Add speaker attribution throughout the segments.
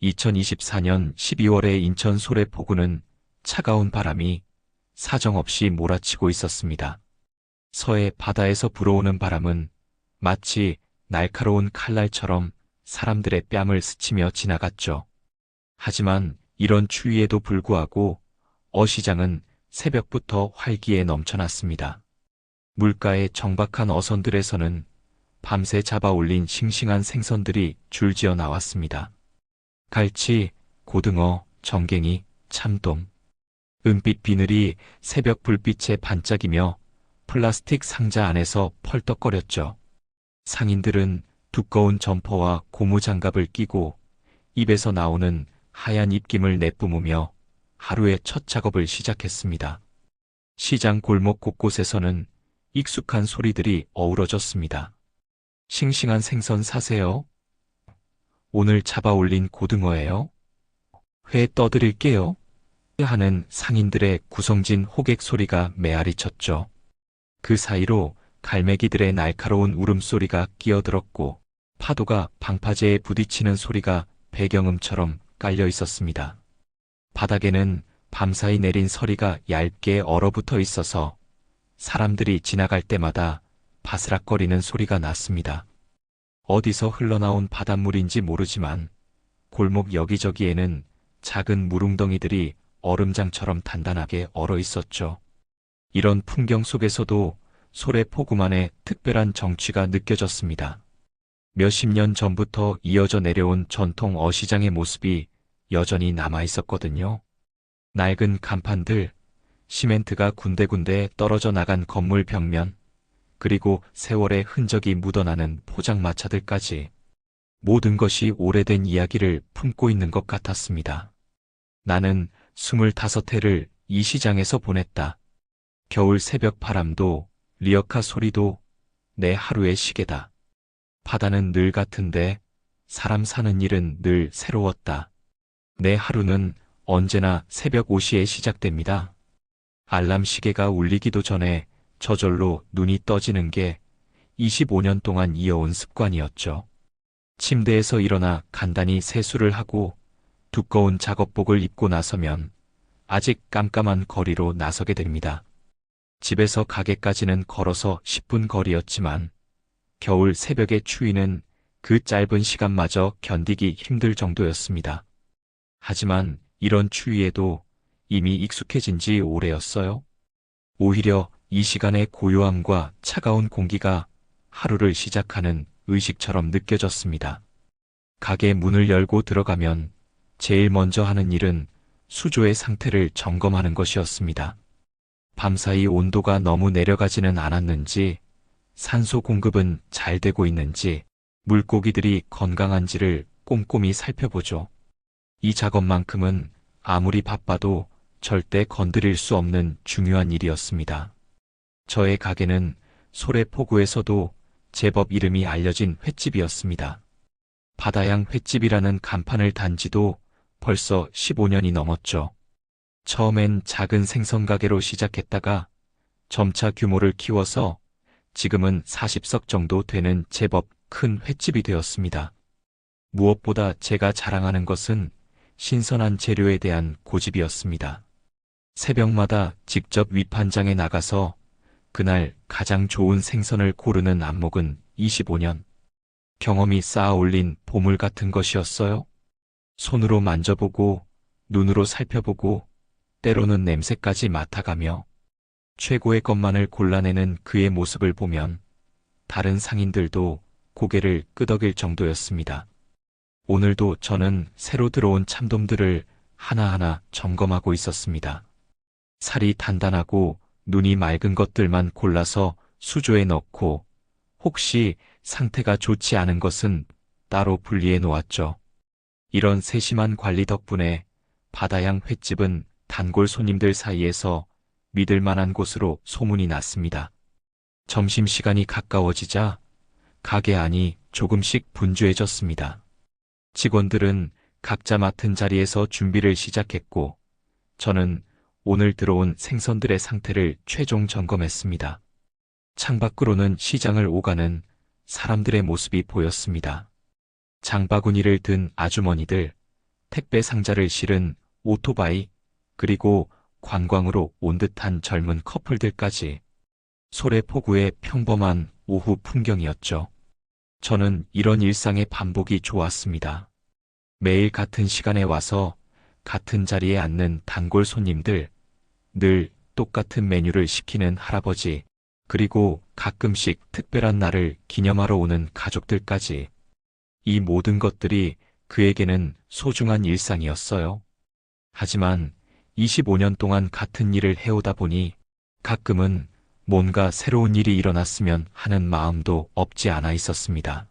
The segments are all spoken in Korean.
Speaker 1: 2024년 12월의 인천 소래포구는 차가운 바람이 사정없이 몰아치고 있었습니다. 서해 바다에서 불어오는 바람은 마치 날카로운 칼날처럼 사람들의 뺨을 스치며 지나갔죠. 하지만 이런 추위에도 불구하고 어시장은 새벽부터 활기에 넘쳐났습니다. 물가의 정박한 어선들에서는 밤새 잡아 올린 싱싱한 생선들이 줄지어 나왔습니다. 갈치, 고등어, 정갱이, 참돔. 은빛 비늘이 새벽 불빛에 반짝이며 플라스틱 상자 안에서 펄떡거렸죠. 상인들은 두꺼운 점퍼와 고무장갑을 끼고 입에서 나오는 하얀 입김을 내뿜으며 하루의 첫 작업을 시작했습니다. 시장 골목 곳곳에서는 익숙한 소리들이 어우러졌습니다. 싱싱한 생선 사세요. 오늘 잡아 올린 고등어예요. 회 떠드릴게요. 하는 상인들의 구성진 호객 소리가 메아리 쳤죠. 그 사이로 갈매기들의 날카로운 울음소리가 끼어들었고 파도가 방파제에 부딪히는 소리가 배경음처럼 깔려 있었습니다. 바닥에는 밤사이 내린 서리가 얇게 얼어붙어 있어서 사람들이 지나갈 때마다 바스락거리는 소리가 났습니다. 어디서 흘러나온 바닷물인지 모르지만 골목 여기저기에는 작은 물웅덩이들이 얼음장처럼 단단하게 얼어 있었죠. 이런 풍경 속에서도 소래포구만의 특별한 정취가 느껴졌습니다. 몇십 년 전부터 이어져 내려온 전통 어시장의 모습이 여전히 남아 있었거든요. 낡은 간판들, 시멘트가 군데군데 떨어져 나간 건물 벽면, 그리고 세월의 흔적이 묻어나는 포장마차들까지 모든 것이 오래된 이야기를 품고 있는 것 같았습니다. 나는 25해를 이 시장에서 보냈다. 겨울 새벽 바람도 리어카 소리도 내 하루의 시계다. 바다는 늘 같은데 사람 사는 일은 늘 새로웠다. 내 하루는 언제나 새벽 5시에 시작됩니다. 알람 시계가 울리기도 전에 저절로 눈이 떠지는 게 25년 동안 이어온 습관이었죠. 침대에서 일어나 간단히 세수를 하고 두꺼운 작업복을 입고 나서면 아직 깜깜한 거리로 나서게 됩니다. 집에서 가게까지는 걸어서 10분 거리였지만 겨울 새벽의 추위는 그 짧은 시간마저 견디기 힘들 정도였습니다. 하지만 이런 추위에도 이미 익숙해진 지 오래였어요. 오히려 이 시간의 고요함과 차가운 공기가 하루를 시작하는 의식처럼 느껴졌습니다. 가게 문을 열고 들어가면 제일 먼저 하는 일은 수조의 상태를 점검하는 것이었습니다. 밤사이 온도가 너무 내려가지는 않았는지, 산소 공급은 잘 되고 있는지, 물고기들이 건강한지를 꼼꼼히 살펴보죠. 이 작업만큼은 아무리 바빠도 절대 건드릴 수 없는 중요한 일이었습니다. 저의 가게는 소래포구에서도 제법 이름이 알려진 횟집이었습니다. 바다양 횟집이라는 간판을 단 지도 벌써 15년이 넘었죠. 처음엔 작은 생선 가게로 시작했다가 점차 규모를 키워서 지금은 40석 정도 되는 제법 큰 횟집이 되었습니다. 무엇보다 제가 자랑하는 것은 신선한 재료에 대한 고집이었습니다. 새벽마다 직접 위판장에 나가서 그날 가장 좋은 생선을 고르는 안목은 25년. 경험이 쌓아 올린 보물 같은 것이었어요. 손으로 만져보고 눈으로 살펴보고 때로는 냄새까지 맡아가며 최고의 것만을 골라내는 그의 모습을 보면 다른 상인들도 고개를 끄덕일 정도였습니다. 오늘도 저는 새로 들어온 참돔들을 하나하나 점검하고 있었습니다. 살이 단단하고 눈이 맑은 것들만 골라서 수조에 넣고 혹시 상태가 좋지 않은 것은 따로 분리해 놓았죠. 이런 세심한 관리 덕분에 바다양 횟집은 단골 손님들 사이에서 믿을 만한 곳으로 소문이 났습니다. 점심시간이 가까워지자 가게 안이 조금씩 분주해졌습니다. 직원들은 각자 맡은 자리에서 준비를 시작했고 저는 오늘 들어온 생선들의 상태를 최종 점검했습니다. 창밖으로는 시장을 오가는 사람들의 모습이 보였습니다. 장바구니를 든 아주머니들, 택배 상자를 실은 오토바이, 그리고 관광으로 온 듯한 젊은 커플들까지. 소래포구의 평범한 오후 풍경이었죠. 저는 이런 일상의 반복이 좋았습니다. 매일 같은 시간에 와서 같은 자리에 앉는 단골 손님들, 늘 똑같은 메뉴를 시키는 할아버지, 그리고 가끔씩 특별한 날을 기념하러 오는 가족들까지. 이 모든 것들이 그에게는 소중한 일상이었어요. 하지만 25년 동안 같은 일을 해오다 보니 가끔은 뭔가 새로운 일이 일어났으면 하는 마음도 없지 않아 있었습니다.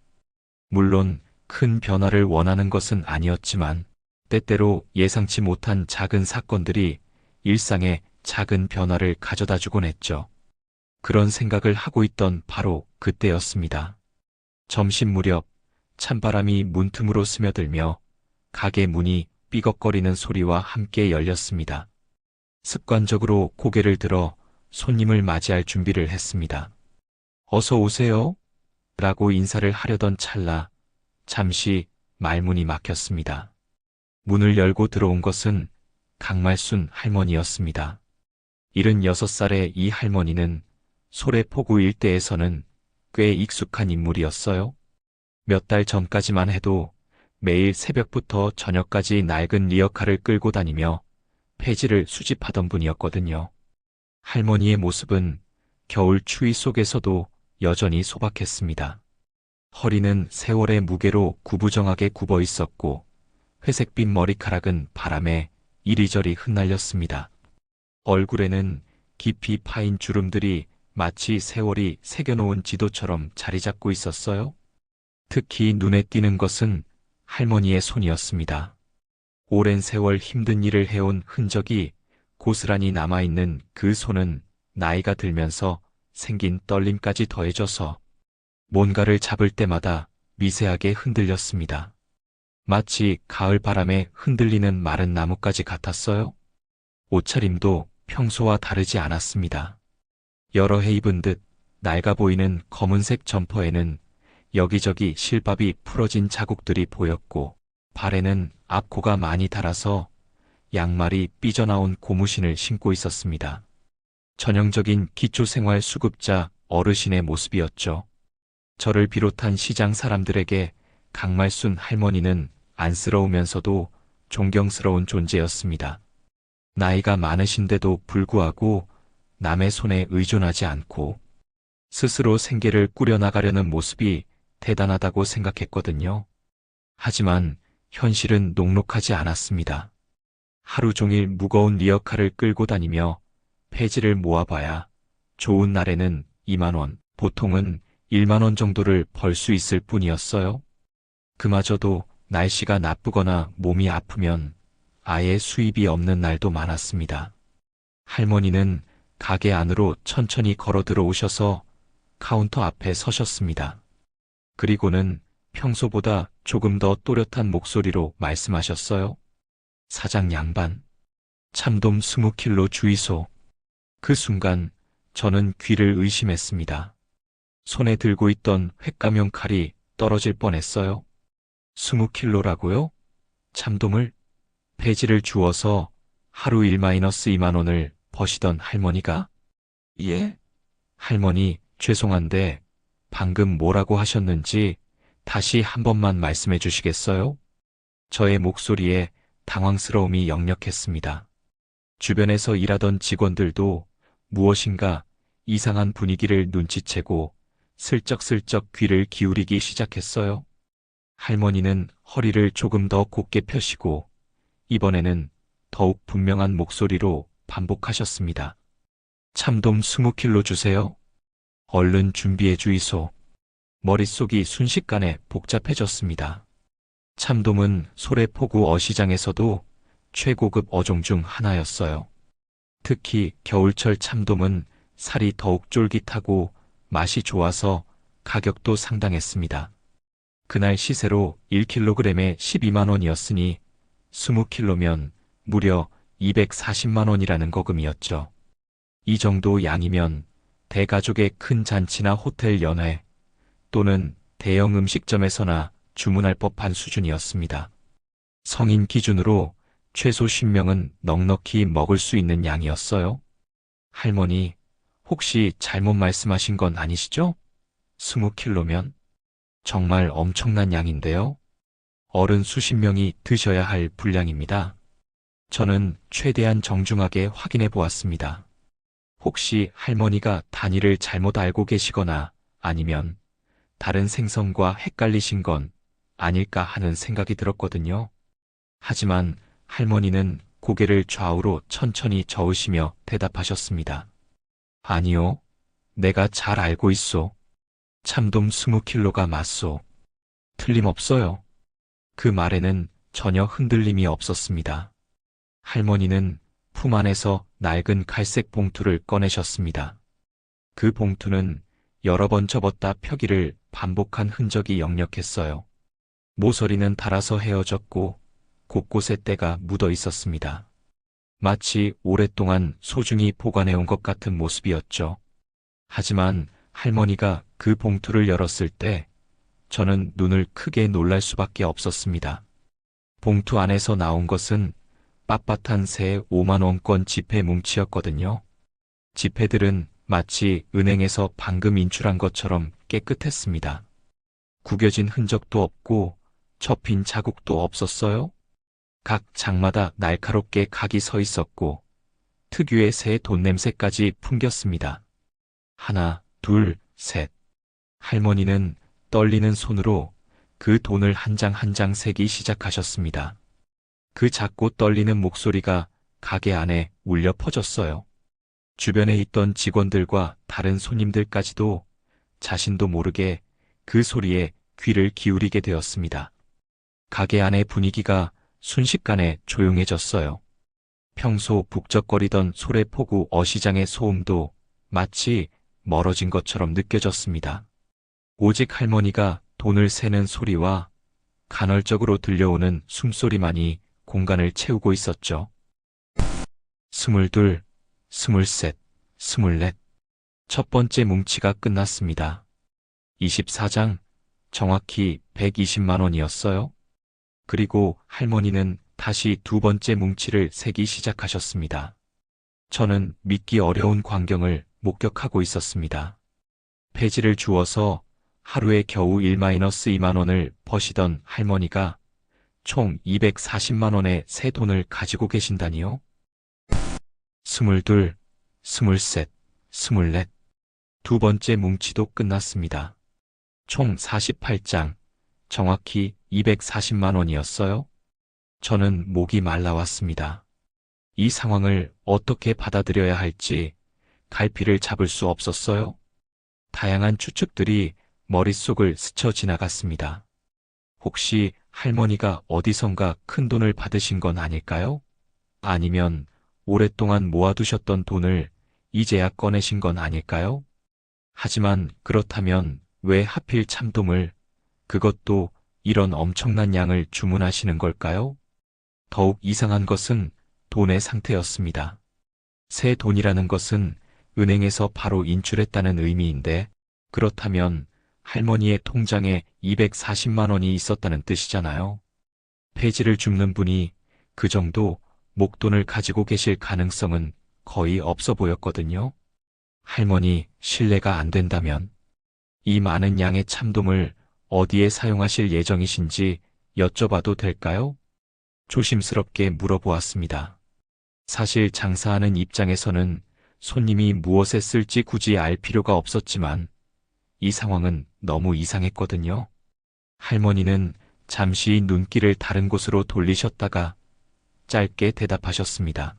Speaker 1: 물론 큰 변화를 원하는 것은 아니었지만 때때로 예상치 못한 작은 사건들이 일상에 작은 변화를 가져다 주곤 했죠. 그런 생각을 하고 있던 바로 그때였습니다. 점심 무렵 찬바람이 문틈으로 스며들며 가게 문이 삐걱거리는 소리와 함께 열렸습니다. 습관적으로 고개를 들어 손님을 맞이할 준비를 했습니다. 어서 오세요. 라고 인사를 하려던 찰나 잠시 말문이 막혔습니다. 문을 열고 들어온 것은 강말순 할머니였습니다. 76살의 이 할머니는 소래포구 일대에서는 꽤 익숙한 인물이었어요. 몇 달 전까지만 해도 매일 새벽부터 저녁까지 낡은 리어카를 끌고 다니며 폐지를 수집하던 분이었거든요. 할머니의 모습은 겨울 추위 속에서도 여전히 소박했습니다. 허리는 세월의 무게로 구부정하게 굽어 있었고 회색빛 머리카락은 바람에 이리저리 흩날렸습니다. 얼굴에는 깊이 파인 주름들이 마치 세월이 새겨놓은 지도처럼 자리 잡고 있었어요. 특히 눈에 띄는 것은 할머니의 손이었습니다. 오랜 세월 힘든 일을 해온 흔적이 고스란히 남아있는 그 손은 나이가 들면서 생긴 떨림까지 더해져서 뭔가를 잡을 때마다 미세하게 흔들렸습니다. 마치 가을 바람에 흔들리는 마른 나뭇가지 같았어요. 옷차림도 평소와 다르지 않았습니다. 여러 해 입은 듯 낡아 보이는 검은색 점퍼에는 여기저기 실밥이 풀어진 자국들이 보였고 발에는 앞코가 많이 닳아서 양말이 삐져나온 고무신을 신고 있었습니다. 전형적인 기초생활 수급자 어르신의 모습이었죠. 저를 비롯한 시장 사람들에게 강말순 할머니는 안쓰러우면서도 존경스러운 존재였습니다. 나이가 많으신데도 불구하고 남의 손에 의존하지 않고 스스로 생계를 꾸려나가려는 모습이 대단하다고 생각했거든요. 하지만 현실은 녹록하지 않았습니다. 하루 종일 무거운 리어카를 끌고 다니며 폐지를 모아봐야 좋은 날에는 2만 원, 보통은 1만 원 정도를 벌 수 있을 뿐이었어요. 그마저도 날씨가 나쁘거나 몸이 아프면 아예 수입이 없는 날도 많았습니다. 할머니는 가게 안으로 천천히 걸어 들어오셔서 카운터 앞에 서셨습니다. 그리고는 평소보다 조금 더 또렷한 목소리로 말씀하셨어요. 사장 양반, 참돔 20kg 주이소. 그 순간 저는 귀를 의심했습니다. 손에 들고 있던 횟감용 칼이 떨어질 뻔했어요. 20kg라고요? 참돔을? 폐지를 주워서 하루 1-2만 원을 버시던 할머니가? 예? 할머니, 죄송한데 방금 뭐라고 하셨는지 다시 한 번만 말씀해 주시겠어요? 저의 목소리에 당황스러움이 역력했습니다. 주변에서 일하던 직원들도 무엇인가 이상한 분위기를 눈치채고 슬쩍슬쩍 귀를 기울이기 시작했어요. 할머니는 허리를 조금 더 곧게 펴시고 이번에는 더욱 분명한 목소리로 반복하셨습니다. 참돔 20kg 주세요. 얼른 준비해 주이소. 머릿속이 순식간에 복잡해졌습니다. 참돔은 소래포구 어시장에서도 최고급 어종 중 하나였어요. 특히 겨울철 참돔은 살이 더욱 쫄깃하고 맛이 좋아서 가격도 상당했습니다. 그날 시세로 1kg에 12만 원이었으니 20kg면 무려 240만 원이라는 거금이었죠. 이 정도 양이면 대가족의 큰 잔치나 호텔 연회 또는 대형 음식점에서나 주문할 법한 수준이었습니다. 성인 기준으로 최소 10명은 넉넉히 먹을 수 있는 양이었어요. 할머니, 혹시 잘못 말씀하신 건 아니시죠? 20킬로면 정말 엄청난 양인데요. 어른 수십 명이 드셔야 할 분량입니다. 저는 최대한 정중하게 확인해 보았습니다. 혹시 할머니가 단위를 잘못 알고 계시거나 아니면 다른 생선과 헷갈리신 건 아닐까 하는 생각이 들었거든요. 하지만 할머니는 고개를 좌우로 천천히 저으시며 대답하셨습니다. 아니요, 내가 잘 알고 있소. 참돔 20킬로가 맞소. 틀림없어요. 그 말에는 전혀 흔들림이 없었습니다. 할머니는 품 안에서 낡은 갈색 봉투를 꺼내셨습니다. 그 봉투는 여러 번 접었다 펴기를 반복한 흔적이 역력했어요. 모서리는 닳아서 헤어졌고 곳곳에 때가 묻어 있었습니다. 마치 오랫동안 소중히 보관해온 것 같은 모습이었죠. 하지만 할머니가 그 봉투를 열었을 때 저는 눈을 크게 놀랄 수밖에 없었습니다. 봉투 안에서 나온 것은 빳빳한 새 5만원권 지폐 뭉치였거든요. 지폐들은 마치 은행에서 방금 인출한 것처럼 깨끗했습니다. 구겨진 흔적도 없고 접힌 자국도 없었어요. 각 장마다 날카롭게 각이 서 있었고 특유의 새 돈 냄새까지 풍겼습니다. 하나, 둘, 셋. 할머니는 떨리는 손으로 그 돈을 한 장 한 장 세기 시작하셨습니다. 그 작고 떨리는 목소리가 가게 안에 울려 퍼졌어요. 주변에 있던 직원들과 다른 손님들까지도 자신도 모르게 그 소리에 귀를 기울이게 되었습니다. 가게 안의 분위기가 순식간에 조용해졌어요. 평소 북적거리던 소래포구 어시장의 소음도 마치 멀어진 것처럼 느껴졌습니다. 오직 할머니가 돈을 세는 소리와 간헐적으로 들려오는 숨소리만이 공간을 채우고 있었죠. 22, 23, 24. 첫 번째 뭉치가 끝났습니다. 24장, 정확히 120만 원이었어요. 그리고 할머니는 다시 두 번째 뭉치를 세기 시작하셨습니다. 저는 믿기 어려운 광경을 목격하고 있었습니다. 폐지를 주워서 하루에 겨우 1-2만 원을 버시던 할머니가 총 240만 원의 새 돈을 가지고 계신다니요? 22, 23, 24. 두 번째 뭉치도 끝났습니다. 총 48장, 정확히 240만 원이었어요. 저는 목이 말라왔습니다. 이 상황을 어떻게 받아들여야 할지 갈피를 잡을 수 없었어요. 다양한 추측들이 머릿속을 스쳐 지나갔습니다. 혹시 할머니가 어디선가 큰 돈을 받으신 건 아닐까요? 아니면 오랫동안 모아두셨던 돈을 이제야 꺼내신 건 아닐까요? 하지만 그렇다면 왜 하필 참돔을, 그것도 이런 엄청난 양을 주문하시는 걸까요? 더욱 이상한 것은 돈의 상태였습니다. 새 돈이라는 것은 은행에서 바로 인출했다는 의미인데, 그렇다면 할머니의 통장에 240만 원이 있었다는 뜻이잖아요. 폐지를 줍는 분이 그 정도 목돈을 가지고 계실 가능성은 거의 없어 보였거든요. 할머니, 실례가 안 된다면 이 많은 양의 참돔을 어디에 사용하실 예정이신지 여쭤봐도 될까요? 조심스럽게 물어보았습니다. 사실 장사하는 입장에서는 손님이 무엇에 쓸지 굳이 알 필요가 없었지만 이 상황은 너무 이상했거든요. 할머니는 잠시 눈길을 다른 곳으로 돌리셨다가 짧게 대답하셨습니다.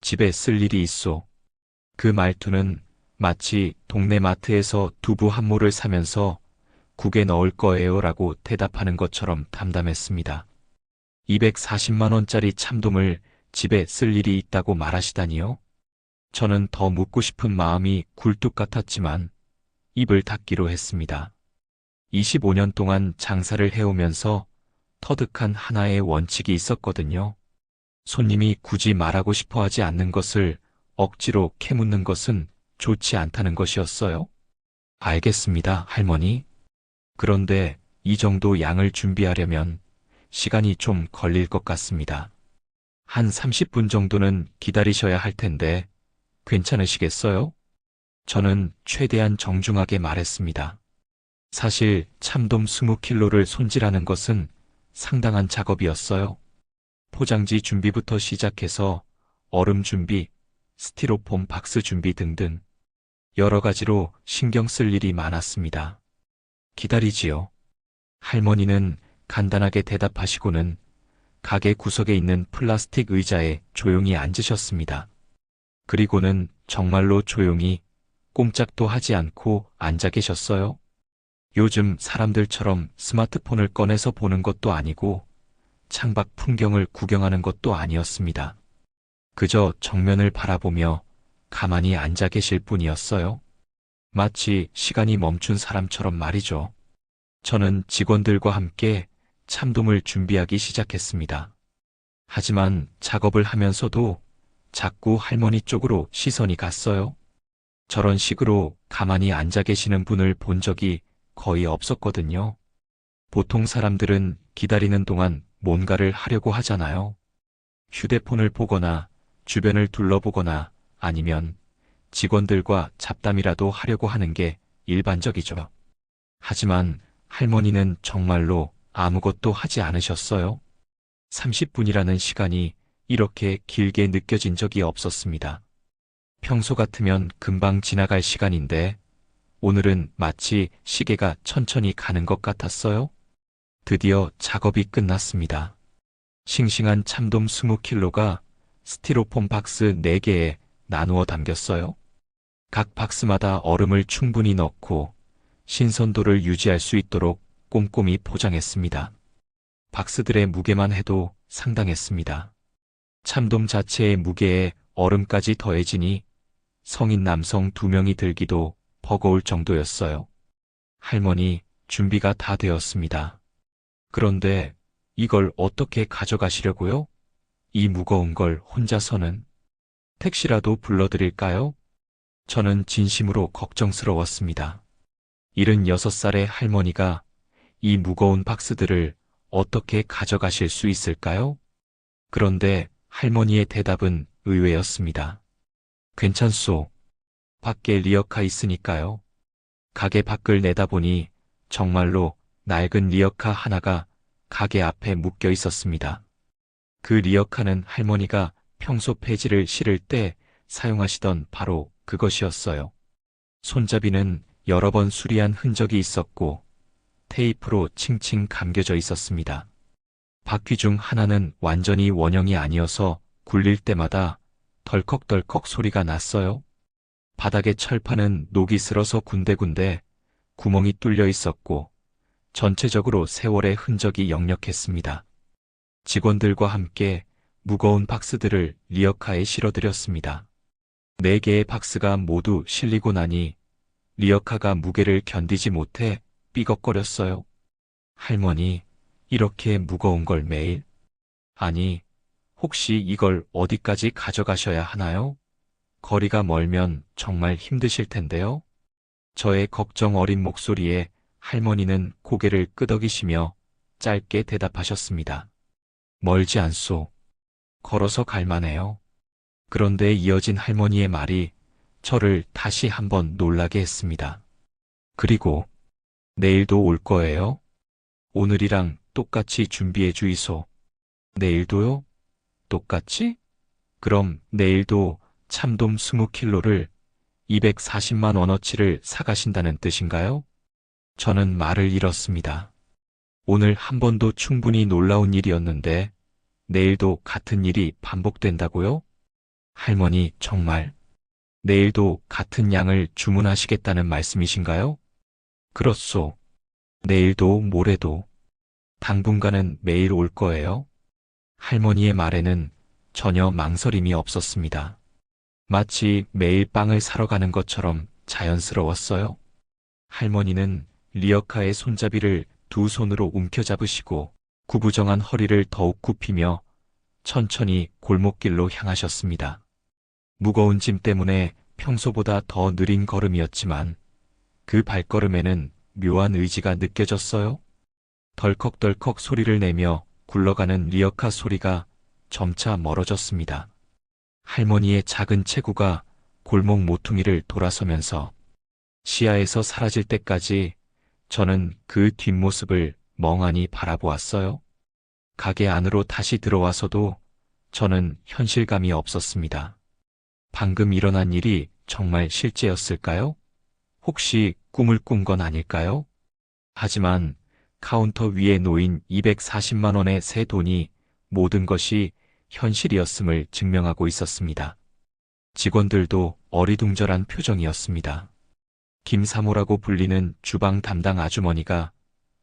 Speaker 1: 집에 쓸 일이 있소. 그 말투는 마치 동네 마트에서 두부 한 모를 사면서 국에 넣을 거예요 라고 대답하는 것처럼 담담했습니다. 240만 원짜리 참돔을 집에 쓸 일이 있다고 말하시다니요? 저는 더 묻고 싶은 마음이 굴뚝 같았지만 입을 닫기로 했습니다. 25년 동안 장사를 해오면서 터득한 하나의 원칙이 있었거든요. 손님이 굳이 말하고 싶어 하지 않는 것을 억지로 캐묻는 것은 좋지 않다는 것이었어요. 알겠습니다, 할머니. 그런데 이 정도 양을 준비하려면 시간이 좀 걸릴 것 같습니다. 한 30분 정도는 기다리셔야 할 텐데 괜찮으시겠어요? 저는 최대한 정중하게 말했습니다. 사실 참돔 20kg를 손질하는 것은 상당한 작업이었어요. 포장지 준비부터 시작해서 얼음 준비, 스티로폼 박스 준비 등등 여러 가지로 신경 쓸 일이 많았습니다. 기다리지요. 할머니는 간단하게 대답하시고는 가게 구석에 있는 플라스틱 의자에 조용히 앉으셨습니다. 그리고는 정말로 조용히 꼼짝도 하지 않고 앉아 계셨어요. 요즘 사람들처럼 스마트폰을 꺼내서 보는 것도 아니고 창밖 풍경을 구경하는 것도 아니었습니다. 그저 정면을 바라보며 가만히 앉아 계실 뿐이었어요. 마치 시간이 멈춘 사람처럼 말이죠. 저는 직원들과 함께 참돔을 준비하기 시작했습니다. 하지만 작업을 하면서도 자꾸 할머니 쪽으로 시선이 갔어요. 저런 식으로 가만히 앉아 계시는 분을 본 적이 거의 없었거든요. 보통 사람들은 기다리는 동안 뭔가를 하려고 하잖아요. 휴대폰을 보거나 주변을 둘러보거나 아니면 직원들과 잡담이라도 하려고 하는 게 일반적이죠. 하지만 할머니는 정말로 아무것도 하지 않으셨어요. 30분이라는 시간이 이렇게 길게 느껴진 적이 없었습니다. 평소 같으면 금방 지나갈 시간인데 오늘은 마치 시계가 천천히 가는 것 같았어요. 드디어 작업이 끝났습니다. 싱싱한 참돔 20kg가 스티로폼 박스 4개에 나누어 담겼어요. 각 박스마다 얼음을 충분히 넣고 신선도를 유지할 수 있도록 꼼꼼히 포장했습니다. 박스들의 무게만 해도 상당했습니다. 참돔 자체의 무게에 얼음까지 더해지니 성인 남성 2명이 들기도 버거울 정도였어요. 할머니, 준비가 다 되었습니다. 그런데 이걸 어떻게 가져가시려고요? 이 무거운 걸 혼자서는? 택시라도 불러드릴까요? 저는 진심으로 걱정스러웠습니다. 76살의 할머니가 이 무거운 박스들을 어떻게 가져가실 수 있을까요? 그런데 할머니의 대답은 의외였습니다. 괜찮소. 밖에 리어카 있으니까요. 가게 밖을 내다보니 정말로 낡은 리어카 하나가 가게 앞에 묶여 있었습니다. 그 리어카는 할머니가 평소 폐지를 실을 때 사용하시던 바로 그것이었어요. 손잡이는 여러 번 수리한 흔적이 있었고 테이프로 칭칭 감겨져 있었습니다. 바퀴 중 하나는 완전히 원형이 아니어서 굴릴 때마다 덜컥덜컥 소리가 났어요. 바닥에 철판은 녹이 슬어서 군데군데 구멍이 뚫려 있었고 전체적으로 세월의 흔적이 역력했습니다. 직원들과 함께 무거운 박스들을 리어카에 실어드렸습니다. 4개의 박스가 모두 실리고 나니 리어카가 무게를 견디지 못해 삐걱거렸어요. 할머니, 이렇게 무거운 걸 매일? 아니, 혹시 이걸 어디까지 가져가셔야 하나요? 거리가 멀면 정말 힘드실 텐데요. 저의 걱정 어린 목소리에 할머니는 고개를 끄덕이시며 짧게 대답하셨습니다. 멀지 않소. 걸어서 갈만해요. 그런데 이어진 할머니의 말이 저를 다시 한번 놀라게 했습니다. 그리고 내일도 올 거예요? 오늘이랑 똑같이 준비해 주이소. 내일도요? 똑같이? 그럼 내일도 참돔 20kg를 240만 원어치를 사가신다는 뜻인가요? 저는 말을 잃었습니다. 오늘 한 번도 충분히 놀라운 일이었는데 내일도 같은 일이 반복된다고요? 할머니, 정말 내일도 같은 양을 주문하시겠다는 말씀이신가요? 그렇소. 내일도 모레도 당분간은 매일 올 거예요. 할머니의 말에는 전혀 망설임이 없었습니다. 마치 매일 빵을 사러 가는 것처럼 자연스러웠어요. 할머니는 리어카의 손잡이를 2손으로 움켜잡으시고 구부정한 허리를 더욱 굽히며 천천히 골목길로 향하셨습니다. 무거운 짐 때문에 평소보다 더 느린 걸음이었지만 그 발걸음에는 묘한 의지가 느껴졌어요. 덜컥덜컥 소리를 내며 굴러가는 리어카 소리가 점차 멀어졌습니다. 할머니의 작은 체구가 골목 모퉁이를 돌아서면서 시야에서 사라질 때까지 저는 그 뒷모습을 멍하니 바라보았어요. 가게 안으로 다시 들어와서도 저는 현실감이 없었습니다. 방금 일어난 일이 정말 실제였을까요? 혹시 꿈을 꾼 건 아닐까요? 하지만 카운터 위에 놓인 240만 원의 새 돈이 모든 것이 현실이었음을 증명하고 있었습니다. 직원들도 어리둥절한 표정이었습니다. 김사모라고 불리는 주방 담당 아주머니가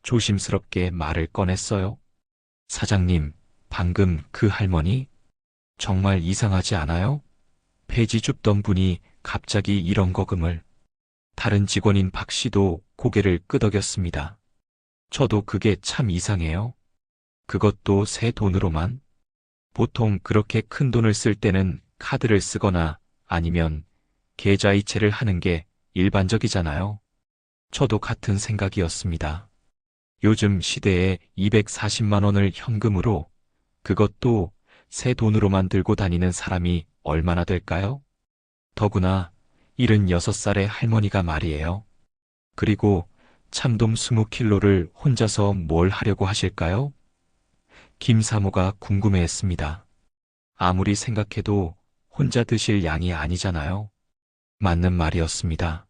Speaker 1: 조심스럽게 말을 꺼냈어요. 사장님, 방금 그 할머니? 정말 이상하지 않아요? 폐지 줍던 분이 갑자기 이런 거금을. 다른 직원인 박 씨도 고개를 끄덕였습니다. 저도 그게 참 이상해요. 그것도 새 돈으로만? 보통 그렇게 큰 돈을 쓸 때는 카드를 쓰거나 아니면 계좌이체를 하는 게 일반적이잖아요. 저도 같은 생각이었습니다. 요즘 시대에 240만 원을 현금으로, 그것도 새 돈으로만 들고 다니는 사람이 얼마나 될까요? 더구나 76살의 할머니가 말이에요. 그리고 참돔 20kg를 혼자서 뭘 하려고 하실까요? 김사모가 궁금해했습니다. 아무리 생각해도 혼자 드실 양이 아니잖아요. 맞는 말이었습니다.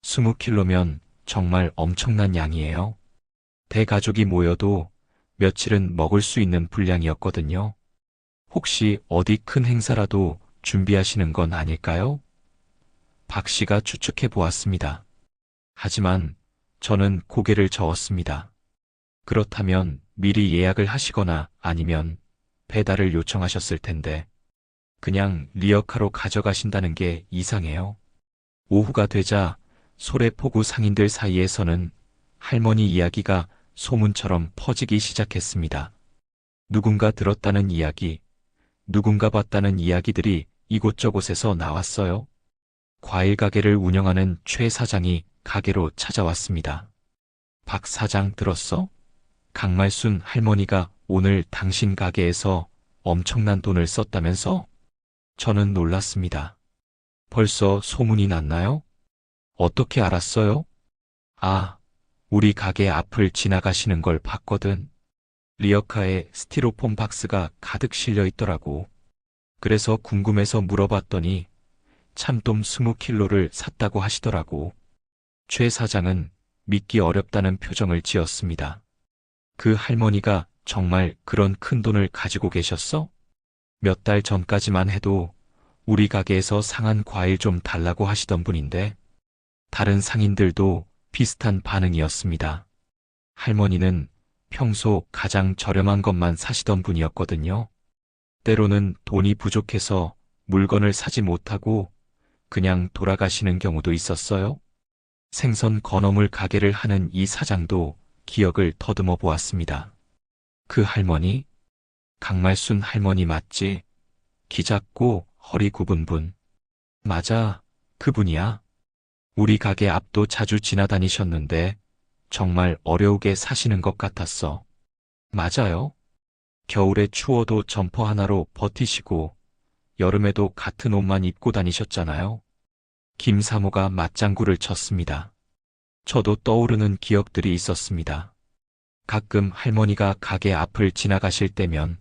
Speaker 1: 20kg면 정말 엄청난 양이에요. 대가족이 모여도 며칠은 먹을 수 있는 분량이었거든요. 혹시 어디 큰 행사라도 준비하시는 건 아닐까요? 박 씨가 추측해 보았습니다. 하지만 저는 고개를 저었습니다. 그렇다면 미리 예약을 하시거나 아니면 배달을 요청하셨을 텐데 그냥 리어카로 가져가신다는 게 이상해요. 오후가 되자 소래포구 상인들 사이에서는 할머니 이야기가 소문처럼 퍼지기 시작했습니다. 누군가 들었다는 이야기, 누군가 봤다는 이야기들이 이곳저곳에서 나왔어요. 과일 가게를 운영하는 최 사장이 가게로 찾아왔습니다. 박 사장 들었어? 강말순 할머니가 오늘 당신 가게에서 엄청난 돈을 썼다면서? 저는 놀랐습니다. 벌써 소문이 났나요? 어떻게 알았어요? 아, 우리 가게 앞을 지나가시는 걸 봤거든. 리어카에 스티로폼 박스가 가득 실려 있더라고. 그래서 궁금해서 물어봤더니 참돔 20kg를 샀다고 하시더라고. 최 사장은 믿기 어렵다는 표정을 지었습니다. 그 할머니가 정말 그런 큰 돈을 가지고 계셨어? 몇 달 전까지만 해도 우리 가게에서 상한 과일 좀 달라고 하시던 분인데 다른 상인들도 비슷한 반응이었습니다. 할머니는 평소 가장 저렴한 것만 사시던 분이었거든요. 때로는 돈이 부족해서 물건을 사지 못하고 그냥 돌아가시는 경우도 있었어요. 생선 건어물 가게를 하는 이 사장도 기억을 더듬어 보았습니다. 그 할머니? 강말순 할머니 맞지? 키 작고 허리 굽은 분. 맞아, 그분이야. 우리 가게 앞도 자주 지나다니셨는데 정말 어려우게 사시는 것 같았어. 맞아요. 겨울에 추워도 점퍼 하나로 버티시고 여름에도 같은 옷만 입고 다니셨잖아요. 김사모가 맞장구를 쳤습니다. 저도 떠오르는 기억들이 있었습니다. 가끔 할머니가 가게 앞을 지나가실 때면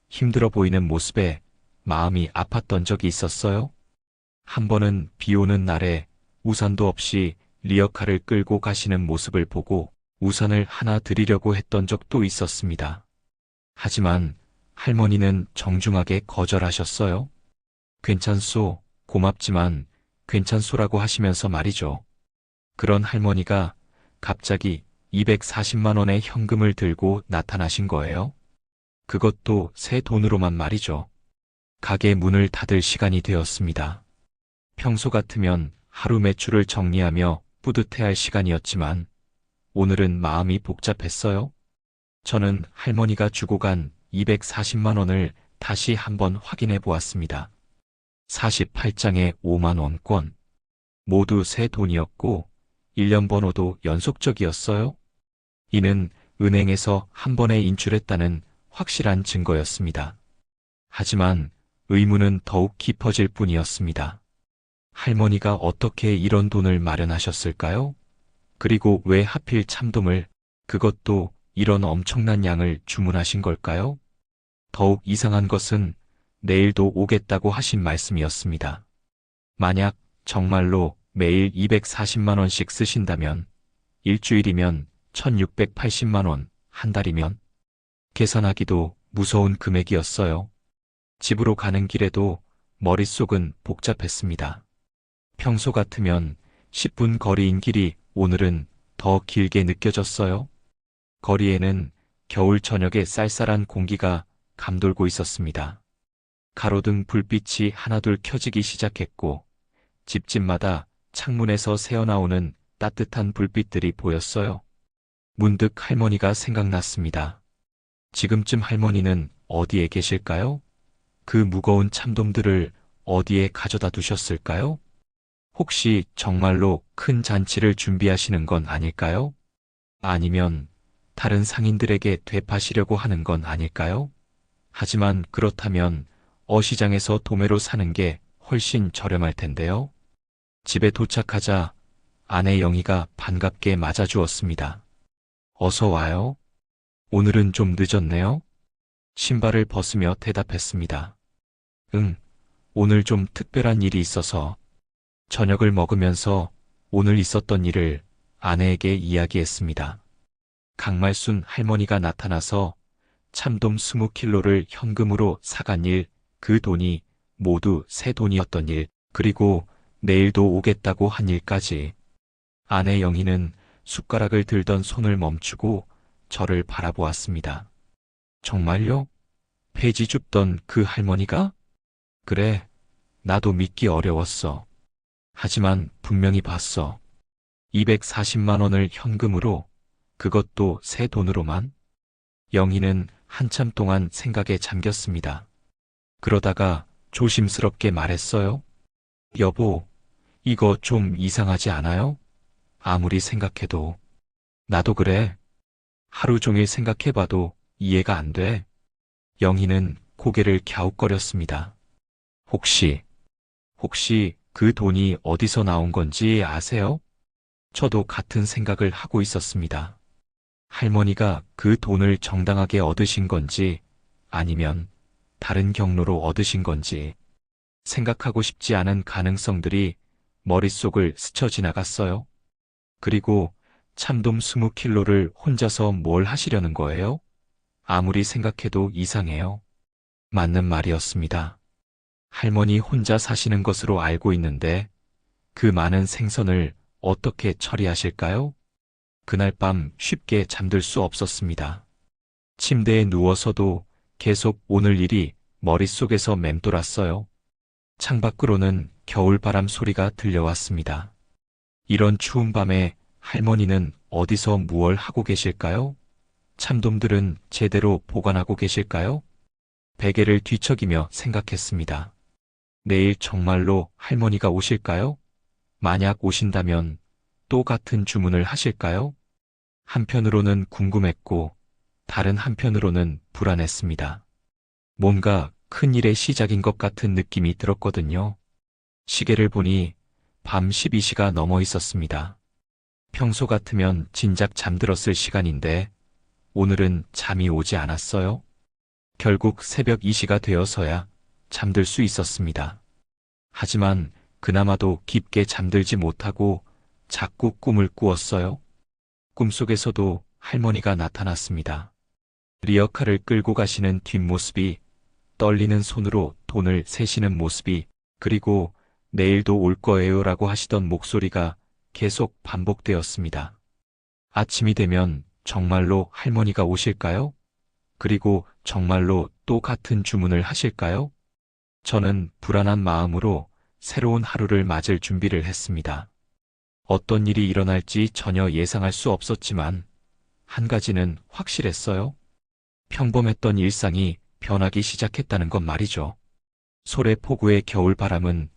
Speaker 1: 힘들어 보이는 모습에 마음이 아팠던 적이 있었어요. 한 번은 비 오는 날에 우산도 없이 리어카를 끌고 가시는 모습을 보고 우산을 하나 드리려고 했던 적도 있었습니다. 하지만 할머니는 정중하게 거절하셨어요. 괜찮소, 고맙지만 괜찮소라고 하시면서 말이죠. 그런 할머니가 갑자기 240만 원의 현금을 들고 나타나신 거예요. 그것도 새 돈으로만 말이죠. 가게 문을 닫을 시간이 되었습니다. 평소 같으면 하루 매출을 정리하며 뿌듯해할 시간이었지만 오늘은 마음이 복잡했어요. 저는 할머니가 주고 간 240만 원을 다시 한번 확인해 보았습니다. 48장의 5만 원권. 모두 새 돈이었고 1년 번호도 연속적이었어요. 이는 은행에서 한 번에 인출했다는 확실한 증거였습니다. 하지만 의문은 더욱 깊어질 뿐이었습니다. 할머니가 어떻게 이런 돈을 마련하셨을까요? 그리고 왜 하필 참돔을, 그것도 이런 엄청난 양을 주문하신 걸까요? 더욱 이상한 것은 내일도 오겠다고 하신 말씀이었습니다. 만약 정말로 매일 240만 원씩 쓰신다면 일주일이면 1680만 원, 한 달이면 계산하기도 무서운 금액이었어요. 집으로 가는 길에도 머릿속은 복잡했습니다. 평소 같으면 10분 거리인 길이 오늘은 더 길게 느껴졌어요. 거리에는 겨울 저녁의 쌀쌀한 공기가 감돌고 있었습니다. 가로등 불빛이 하나둘 켜지기 시작했고 집집마다 창문에서 새어나오는 따뜻한 불빛들이 보였어요. 문득 할머니가 생각났습니다. 지금쯤 할머니는 어디에 계실까요? 그 무거운 참돔들을 어디에 가져다 두셨을까요? 혹시 정말로 큰 잔치를 준비하시는 건 아닐까요? 아니면 다른 상인들에게 되파시려고 하는 건 아닐까요? 하지만 그렇다면 어시장에서 도매로 사는 게 훨씬 저렴할 텐데요. 집에 도착하자 아내 영희가 반갑게 맞아주었습니다. 어서 와요. 오늘은 좀 늦었네요. 신발을 벗으며 대답했습니다. 응, 오늘 좀 특별한 일이 있어서. 저녁을 먹으면서 오늘 있었던 일을 아내에게 이야기했습니다. 강말순 할머니가 나타나서 참돔 20kg를 현금으로 사간 일, 그 돈이 모두 새 돈이었던 일, 그리고 내일도 오겠다고 한 일까지. 아내 영희는 숟가락을 들던 손을 멈추고 저를 바라보았습니다. 정말요? 폐지 줍던 그 할머니가? 그래, 나도 믿기 어려웠어. 하지만 분명히 봤어. 240만 원을 현금으로, 그것도 새 돈으로만. 영희는 한참 동안 생각에 잠겼습니다. 그러다가 조심스럽게 말했어요. 여보, 이거 좀 이상하지 않아요? 아무리 생각해도. 나도 그래. 하루 종일 생각해봐도 이해가 안 돼. 영희는 고개를 갸웃거렸습니다. 혹시 그 돈이 어디서 나온 건지 아세요? 저도 같은 생각을 하고 있었습니다. 할머니가 그 돈을 정당하게 얻으신 건지 아니면 다른 경로로 얻으신 건지 생각하고 싶지 않은 가능성들이 머릿속을 스쳐 지나갔어요. 그리고 참돔 20kg를 혼자서 뭘 하시려는 거예요? 아무리 생각해도 이상해요. 맞는 말이었습니다. 할머니 혼자 사시는 것으로 알고 있는데 그 많은 생선을 어떻게 처리하실까요? 그날 밤 쉽게 잠들 수 없었습니다. 침대에 누워서도 계속 오늘 일이 머릿속에서 맴돌았어요. 창밖으로는 겨울바람 소리가 들려왔습니다. 이런 추운 밤에 할머니는 어디서 무얼 하고 계실까요? 참돔들은 제대로 보관하고 계실까요? 베개를 뒤척이며 생각했습니다. 내일 정말로 할머니가 오실까요? 만약 오신다면 또 같은 주문을 하실까요? 한편으로는 궁금했고 다른 한편으로는 불안했습니다. 뭔가 큰일의 시작인 것 같은 느낌이 들었거든요. 시계를 보니 밤 12시가 넘어 있었습니다. 평소 같으면 진작 잠들었을 시간인데 오늘은 잠이 오지 않았어요. 결국 새벽 2시가 되어서야 잠들 수 있었습니다. 하지만 그나마도 깊게 잠들지 못하고 자꾸 꿈을 꾸었어요. 꿈속에서도 할머니가 나타났습니다. 리어카를 끌고 가시는 뒷모습이, 떨리는 손으로 돈을 세시는 모습이, 그리고 내일도 올 거예요라고 하시던 목소리가 계속 반복되었습니다. 아침이 되면 정말로 할머니가 오실까요? 그리고 정말로 또 같은 주문을 하실까요? 저는 불안한 마음으로 새로운 하루를 맞을 준비를 했습니다. 어떤 일이 일어날지 전혀 예상할 수 없었지만 한 가지는 확실했어요. 평범했던 일상이 변하기 시작했다는 것 말이죠. 소래포구의 겨울바람은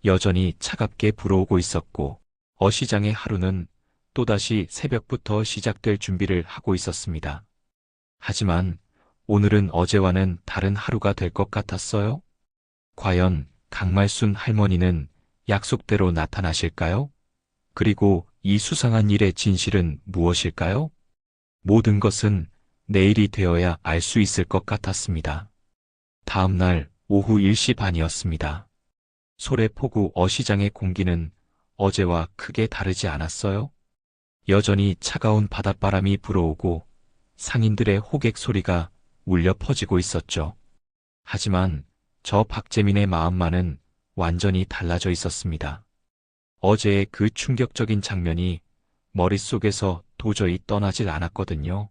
Speaker 1: 여전히 차갑게 불어오고 있었고 어시장의 하루는 또다시 새벽부터 시작될 준비를 하고 있었습니다. 하지만 오늘은 어제와는 다른 하루가 될 것 같았어요. 과연 강말순 할머니는 약속대로 나타나실까요? 그리고 이 수상한 일의 진실은 무엇일까요? 모든 것은 내일이 되어야 알 수 있을 것 같았습니다. 다음 날 오후 1시 반이었습니다. 소래포구 어시장의 공기는 어제와 크게 다르지 않았어요. 여전히 차가운 바닷바람이 불어오고 상인들의 호객 소리가 울려 퍼지고 있었죠. 하지만 저 박재민의 마음만은 완전히 달라져 있었습니다. 어제의 그 충격적인 장면이 머릿속에서 도저히 떠나질 않았거든요.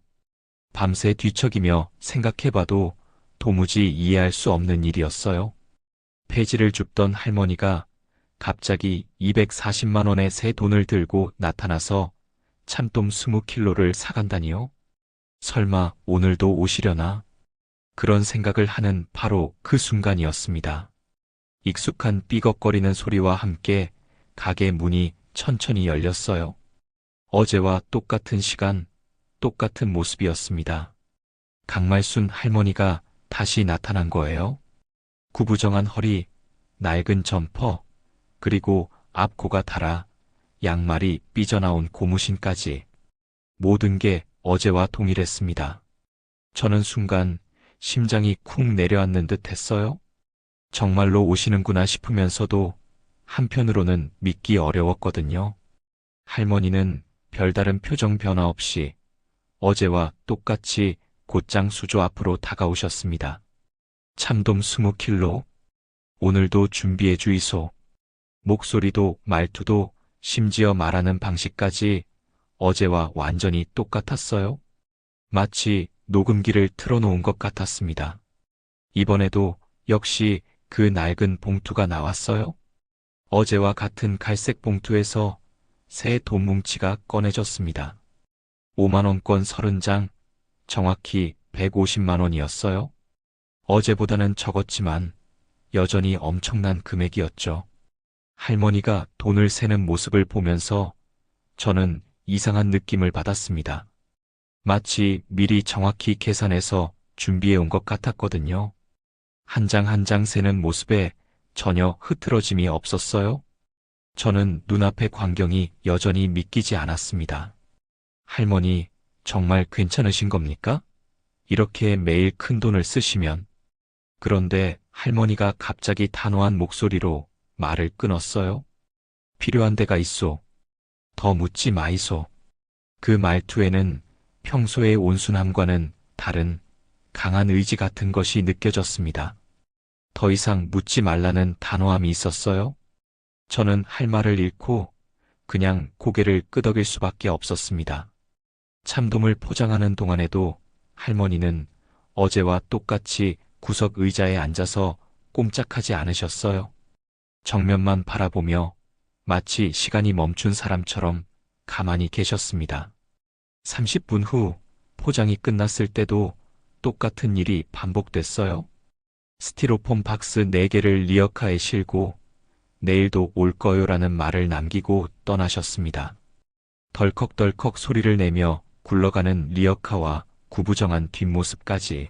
Speaker 1: 밤새 뒤척이며 생각해봐도 도무지 이해할 수 없는 일이었어요. 폐지를 줍던 할머니가 갑자기 240만 원의 새 돈을 들고 나타나서 참돔 20kg를 사간다니요? 설마 오늘도 오시려나? 그런 생각을 하는 바로 그 순간이었습니다. 익숙한 삐걱거리는 소리와 함께 가게 문이 천천히 열렸어요. 어제와 똑같은 시간, 똑같은 모습이었습니다. 강말순 할머니가 다시 나타난 거예요. 구부정한 허리, 낡은 점퍼, 그리고 앞코가 달아 양말이 삐져나온 고무신까지. 모든 게 어제와 동일했습니다. 저는 순간 심장이 쿵 내려앉는 듯 했어요. 정말로 오시는구나 싶으면서도 한편으로는 믿기 어려웠거든요. 할머니는 별다른 표정 변화 없이 어제와 똑같이 곧장 수조 앞으로 다가오셨습니다. 참돔 20kg. 오늘도 준비해 주이소. 목소리도 말투도 심지어 말하는 방식까지 어제와 완전히 똑같았어요. 마치 녹음기를 틀어놓은 것 같았습니다. 이번에도 역시 그 낡은 봉투가 나왔어요. 어제와 같은 갈색 봉투에서 새 돈뭉치가 꺼내졌습니다. 5만원권 30장, 정확히 150만 원이었어요. 어제보다는 적었지만 여전히 엄청난 금액이었죠. 할머니가 돈을 세는 모습을 보면서 저는 이상한 느낌을 받았습니다. 마치 미리 정확히 계산해서 준비해 온 것 같았거든요. 한 장 한 장 세는 모습에 전혀 흐트러짐이 없었어요. 저는 눈앞의 광경이 여전히 믿기지 않았습니다. 할머니, 정말 괜찮으신 겁니까? 이렇게 매일 큰 돈을 쓰시면. 그런데 할머니가 갑자기 단호한 목소리로 말을 끊었어요. 필요한 데가 있소. 더 묻지 마이소. 그 말투에는 평소의 온순함과는 다른 강한 의지 같은 것이 느껴졌습니다. 더 이상 묻지 말라는 단호함이 있었어요. 저는 할 말을 잃고 그냥 고개를 끄덕일 수밖에 없었습니다. 참돔을 포장하는 동안에도 할머니는 어제와 똑같이 구석 의자에 앉아서 꼼짝하지 않으셨어요. 정면만 바라보며 마치 시간이 멈춘 사람처럼 가만히 계셨습니다. 30분 후 포장이 끝났을 때도 똑같은 일이 반복됐어요. 스티로폼 박스 4개를 리어카에 실고 내일도 올 거요라는 말을 남기고 떠나셨습니다. 덜컥덜컥 소리를 내며 굴러가는 리어카와 구부정한 뒷모습까지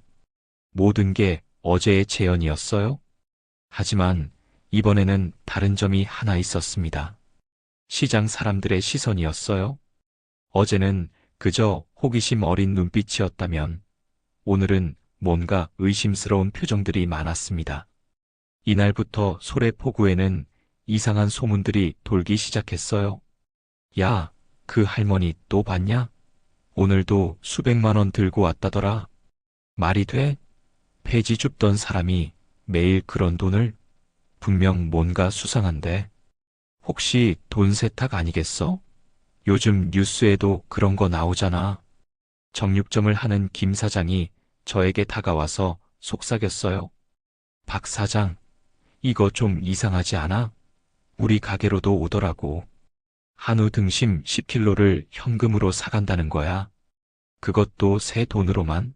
Speaker 1: 모든 게 어제의 재현이었어요. 하지만 이번에는 다른 점이 하나 있었습니다. 시장 사람들의 시선이었어요. 어제는 그저 호기심 어린 눈빛이었다면 오늘은 뭔가 의심스러운 표정들이 많았습니다. 이날부터 소래포구에는 이상한 소문들이 돌기 시작했어요. 야, 그 할머니 또 봤냐? 오늘도 수백만 원 들고 왔다더라. 말이 돼? 폐지 줍던 사람이 매일 그런 돈을? 분명 뭔가 수상한데. 혹시 돈 세탁 아니겠어? 요즘 뉴스에도 그런 거 나오잖아. 정육점을 하는 김 사장이 저에게 다가와서 속삭였어요. 박 사장, 이거 좀 이상하지 않아? 우리 가게로도 오더라고. 한우 등심 10kg를 현금으로 사간다는 거야. 그것도 새 돈으로만.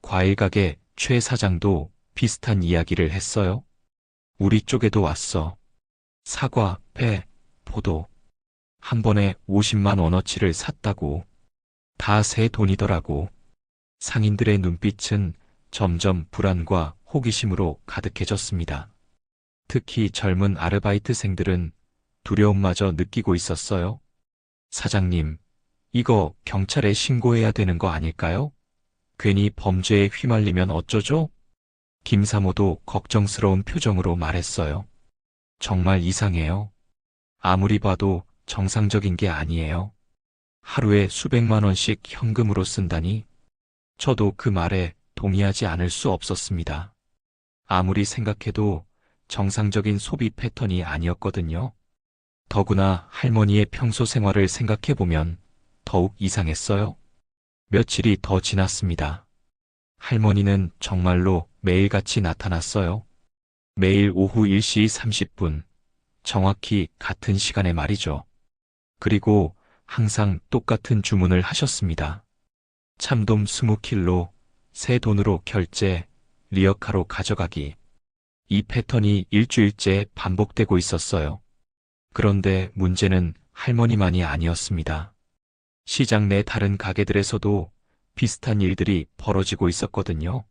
Speaker 1: 과일 가게 최 사장도 비슷한 이야기를 했어요. 우리 쪽에도 왔어. 사과, 배, 포도. 한 번에 50만 원어치를 샀다고. 다 새 돈이더라고. 상인들의 눈빛은 점점 불안과 호기심으로 가득해졌습니다. 특히 젊은 아르바이트생들은 두려움마저 느끼고 있었어요. 사장님, 이거 경찰에 신고해야 되는 거 아닐까요? 괜히 범죄에 휘말리면 어쩌죠? 김사모도 걱정스러운 표정으로 말했어요. 정말 이상해요. 아무리 봐도 정상적인 게 아니에요. 하루에 수백만 원씩 현금으로 쓴다니? 저도 그 말에 동의하지 않을 수 없었습니다. 아무리 생각해도 정상적인 소비 패턴이 아니었거든요. 더구나 할머니의 평소 생활을 생각해보면 더욱 이상했어요. 며칠이 더 지났습니다. 할머니는 정말로 매일같이 나타났어요. 매일 오후 1시 30분, 정확히 같은 시간에 말이죠. 그리고 항상 똑같은 주문을 하셨습니다. 참돔 20kg, 새 돈으로 결제, 리어카로 가져가기. 이 패턴이 일주일째 반복되고 있었어요. 그런데 문제는 할머니만이 아니었습니다. 시장 내 다른 가게들에서도 비슷한 일들이 벌어지고 있었거든요.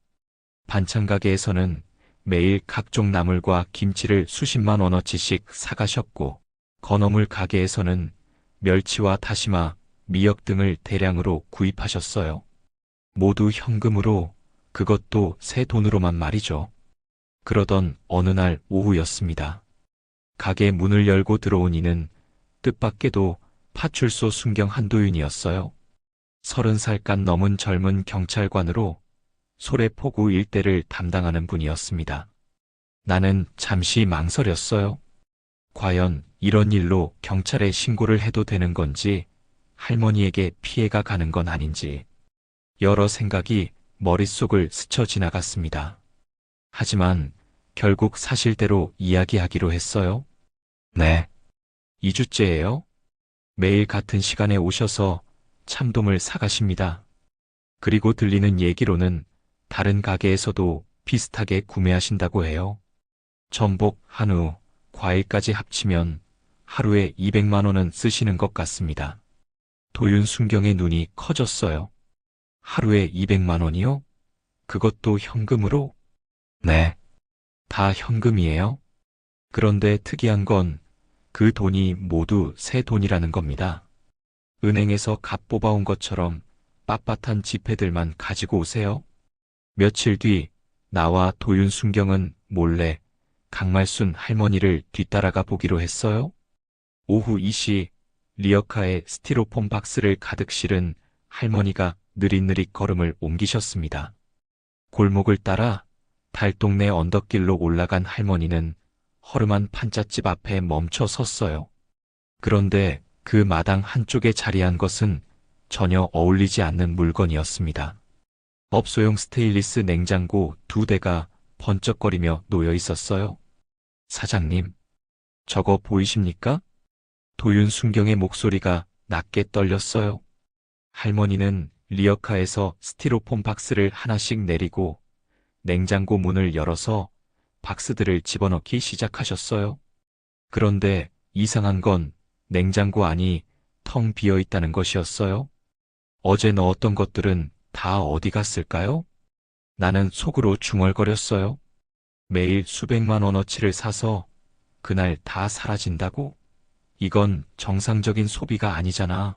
Speaker 1: 반찬 가게에서는 매일 각종 나물과 김치를 수십만 원어치씩 사가셨고, 건어물 가게에서는 멸치와 다시마, 미역 등을 대량으로 구입하셨어요. 모두 현금으로, 그것도 새 돈으로만 말이죠. 그러던 어느 날 오후였습니다. 가게 문을 열고 들어온 이는 뜻밖에도 파출소 순경 한도윤이었어요. 30살간 넘은 젊은 경찰관으로 소래포구 일대를 담당하는 분이었습니다. 나는 잠시 망설였어요. 과연 이런 일로 경찰에 신고를 해도 되는 건지, 할머니에게 피해가 가는 건 아닌지, 여러 생각이 머릿속을 스쳐 지나갔습니다. 하지만 결국 사실대로 이야기하기로 했어요. 네. 2주째예요. 매일 같은 시간에 오셔서 참돔을 사가십니다. 그리고 들리는 얘기로는 다른 가게에서도 비슷하게 구매하신다고 해요. 전복, 한우, 과일까지 합치면 하루에 200만 원은 쓰시는 것 같습니다. 도윤 순경의 눈이 커졌어요. 하루에 200만 원이요? 그것도 현금으로? 네. 다 현금이에요. 그런데 특이한 건 그 돈이 모두 새 돈이라는 겁니다. 은행에서 갓 뽑아온 것처럼 빳빳한 지폐들만 가지고 오세요. 며칠 뒤 나와 도윤 순경은 몰래 강말순 할머니를 뒤따라가 보기로 했어요. 오후 2시 리어카에 스티로폼 박스를 가득 실은 할머니가 느릿느릿 걸음을 옮기셨습니다. 골목을 따라 달동네 언덕길로 올라간 할머니는 허름한 판잣집 앞에 멈춰 섰어요. 그런데 그 마당 한쪽에 자리한 것은 전혀 어울리지 않는 물건이었습니다. 업소용 스테인리스 냉장고 2대가 번쩍거리며 놓여 있었어요. 사장님, 저거 보이십니까? 도윤 순경의 목소리가 낮게 떨렸어요. 할머니는 리어카에서 스티로폼 박스를 하나씩 내리고 냉장고 문을 열어서 박스들을 집어넣기 시작하셨어요. 그런데 이상한 건 냉장고 안이 텅 비어 있다는 것이었어요. 어제 넣었던 것들은 다 어디 갔을까요? 나는 속으로 중얼거렸어요. 매일 수백만 원어치를 사서 그날 다 사라진다고? 이건 정상적인 소비가 아니잖아.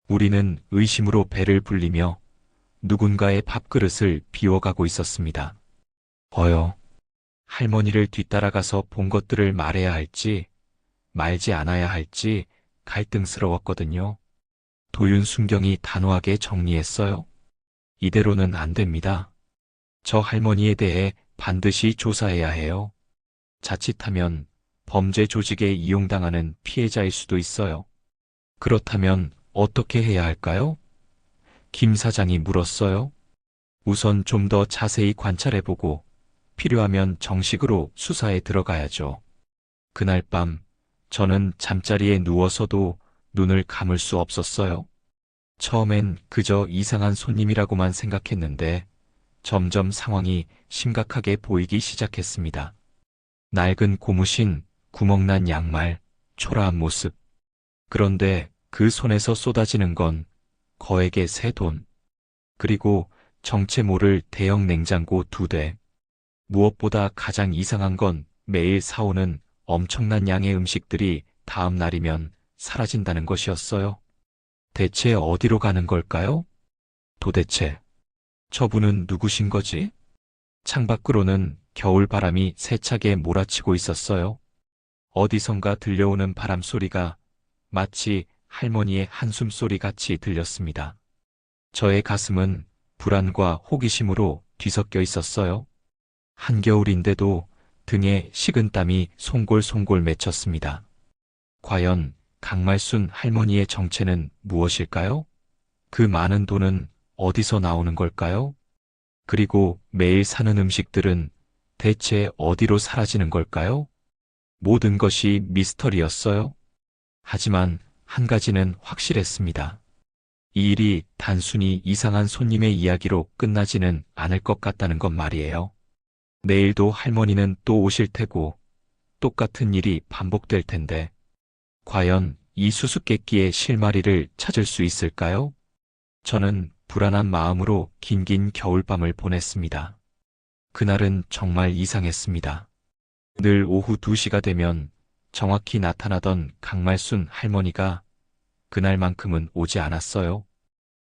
Speaker 1: 우리는 의심으로 배를 불리며 누군가의 밥그릇을 비워가고 있었습니다. 할머니를 뒤따라가서 본 것들을 말해야 할지 말지 않아야 할지 갈등스러웠거든요. 도윤 순경이 단호하게 정리했어요. 이대로는 안 됩니다. 저 할머니에 대해 반드시 조사해야 해요. 자칫하면 범죄 조직에 이용당하는 피해자일 수도 있어요. 그렇다면 어떻게 해야 할까요? 김 사장이 물었어요. 우선 좀 더 자세히 관찰해보고 필요하면 정식으로 수사에 들어가야죠. 그날 밤 저는 잠자리에 누워서도 눈을 감을 수 없었어요. 처음엔 그저 이상한 손님이라고만 생각했는데 점점 상황이 심각하게 보이기 시작했습니다. 낡은 고무신, 구멍난 양말, 초라한 모습. 그런데 그 손에서 쏟아지는 건 거액의 새 돈. 그리고 정체 모를 대형 냉장고 2대. 무엇보다 가장 이상한 건 매일 사오는 엄청난 양의 음식들이 다음 날이면 사라진다는 것이었어요. 대체 어디로 가는 걸까요? 도대체 저분은 누구신 거지? 창밖으로는 겨울바람이 세차게 몰아치고 있었어요. 어디선가 들려오는 바람 소리가 마치 할머니의 한숨소리 같이 들렸습니다. 저의 가슴은 불안과 호기심으로 뒤섞여 있었어요. 한겨울인데도 등에 식은땀이 송골송골 맺혔습니다. 과연 강말순 할머니의 정체는 무엇일까요? 그 많은 돈은 어디서 나오는 걸까요? 그리고 매일 사는 음식들은 대체 어디로 사라지는 걸까요? 모든 것이 미스터리였어요. 하지만 한 가지는 확실했습니다. 이 일이 단순히 이상한 손님의 이야기로 끝나지는 않을 것 같다는 것 말이에요. 내일도 할머니는 또 오실 테고 똑같은 일이 반복될 텐데 과연 이 수수께끼의 실마리를 찾을 수 있을까요? 저는 불안한 마음으로 긴긴 겨울밤을 보냈습니다. 그날은 정말 이상했습니다. 늘 오후 2시가 되면 정확히 나타나던 강말순 할머니가 그날만큼은 오지 않았어요.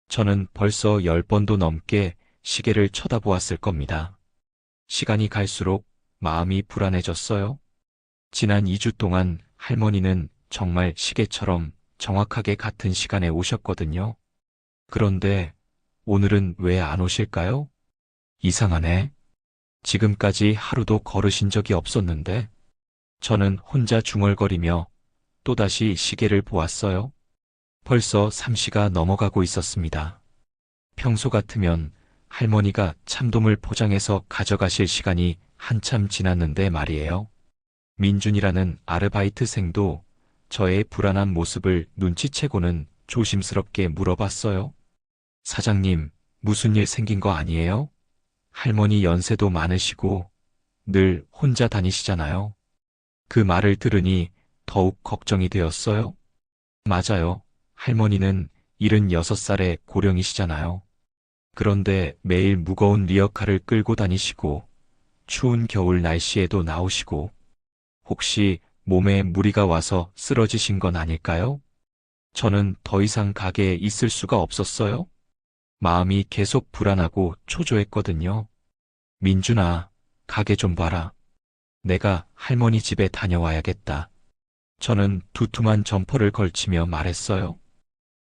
Speaker 1: 저는 벌써 10번도 넘게 시계를 쳐다보았을 겁니다. 시간이 갈수록 마음이 불안해졌어요. 지난 2주 동안 할머니는 정말 시계처럼 정확하게 같은 시간에 오셨거든요. 그런데 오늘은 왜 안 오실까요? 이상하네. 지금까지 하루도 걸으신 적이 없었는데 저는 혼자 중얼거리며 또다시 시계를 보았어요. 벌써 3시가 넘어가고 있었습니다. 평소 같으면 할머니가 참돔을 포장해서 가져가실 시간이 한참 지났는데 말이에요. 민준이라는 아르바이트생도 저의 불안한 모습을 눈치채고는 조심스럽게 물어봤어요. 사장님, 무슨 일 생긴 거 아니에요? 할머니 연세도 많으시고 늘 혼자 다니시잖아요. 그 말을 들으니 더욱 걱정이 되었어요. 맞아요. 할머니는 76살의 고령이시잖아요. 그런데 매일 무거운 리어카를 끌고 다니시고 추운 겨울 날씨에도 나오시고 혹시 몸에 무리가 와서 쓰러지신 건 아닐까요? 저는 더 이상 가게에 있을 수가 없었어요. 마음이 계속 불안하고 초조했거든요. 민준아, 가게 좀 봐라. 내가 할머니 집에 다녀와야겠다. 저는 두툼한 점퍼를 걸치며 말했어요.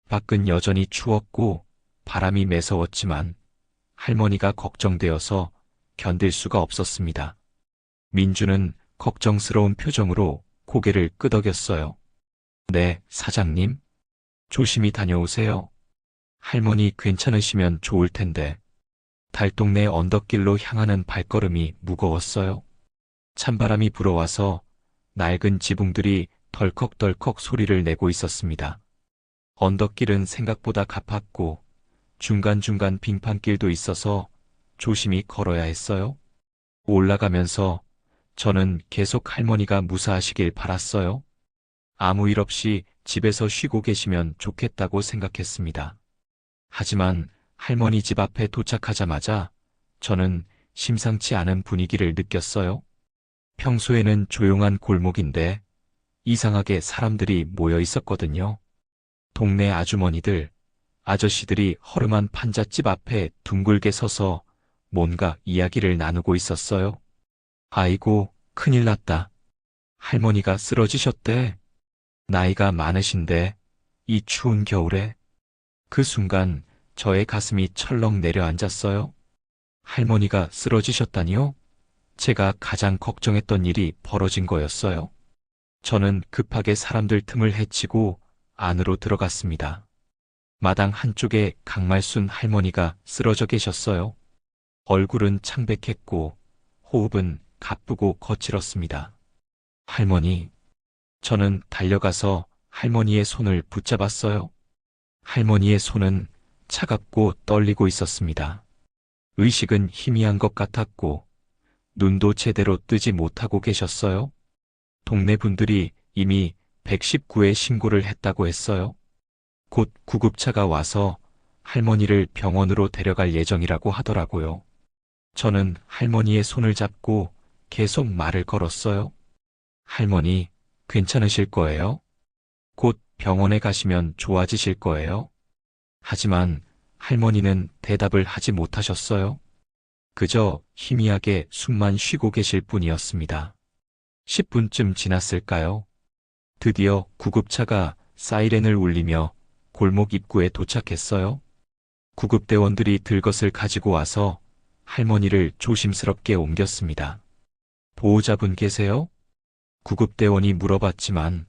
Speaker 1: 밖은 여전히 추웠고 바람이 매서웠지만 할머니가 걱정되어서 견딜 수가 없었습니다. 민주는 걱정스러운 표정으로 고개를 끄덕였어요. 네, 사장님. 조심히 다녀오세요. 할머니 괜찮으시면 좋을 텐데. 달동네 언덕길로 향하는 발걸음이 무거웠어요. 찬바람이 불어와서 낡은 지붕들이 덜컥덜컥 소리를 내고 있었습니다. 언덕길은 생각보다 가팠고 중간중간 빙판길도 있어서 조심히 걸어야 했어요. 올라가면서 저는 계속 할머니가 무사하시길 바랐어요. 아무 일 없이 집에서 쉬고 계시면 좋겠다고 생각했습니다. 하지만 할머니 집 앞에 도착하자마자 저는 심상치 않은 분위기를 느꼈어요. 평소에는 조용한 골목인데 이상하게 사람들이 모여 있었거든요. 동네 아주머니들, 아저씨들이 허름한 판잣집 앞에 둥글게 서서 뭔가 이야기를 나누고 있었어요. 아이고, 큰일 났다. 할머니가 쓰러지셨대. 나이가 많으신데 이 추운 겨울에. 그 순간 저의 가슴이 철렁 내려앉았어요. 할머니가 쓰러지셨다니요? 제가 가장 걱정했던 일이 벌어진 거였어요. 저는 급하게 사람들 틈을 헤치고 안으로 들어갔습니다. 마당 한쪽에 강말순 할머니가 쓰러져 계셨어요. 얼굴은 창백했고 호흡은 가쁘고 거칠었습니다. 할머니. 저는 달려가서 할머니의 손을 붙잡았어요. 할머니의 손은 차갑고 떨리고 있었습니다. 의식은 희미한 것 같았고 눈도 제대로 뜨지 못하고 계셨어요. 동네 분들이 이미 119에 신고를 했다고 했어요. 곧 구급차가 와서 할머니를 병원으로 데려갈 예정이라고 하더라고요. 저는 할머니의 손을 잡고 계속 말을 걸었어요. 할머니, 괜찮으실 거예요? 곧 병원에 가시면 좋아지실 거예요. 하지만 할머니는 대답을 하지 못하셨어요. 그저 희미하게 숨만 쉬고 계실 뿐이었습니다. 10분쯤 지났을까요? 드디어 구급차가 사이렌을 울리며 골목 입구에 도착했어요. 구급대원들이 들것을 가지고 와서 할머니를 조심스럽게 옮겼습니다. 보호자분 계세요? 구급대원이 물어봤지만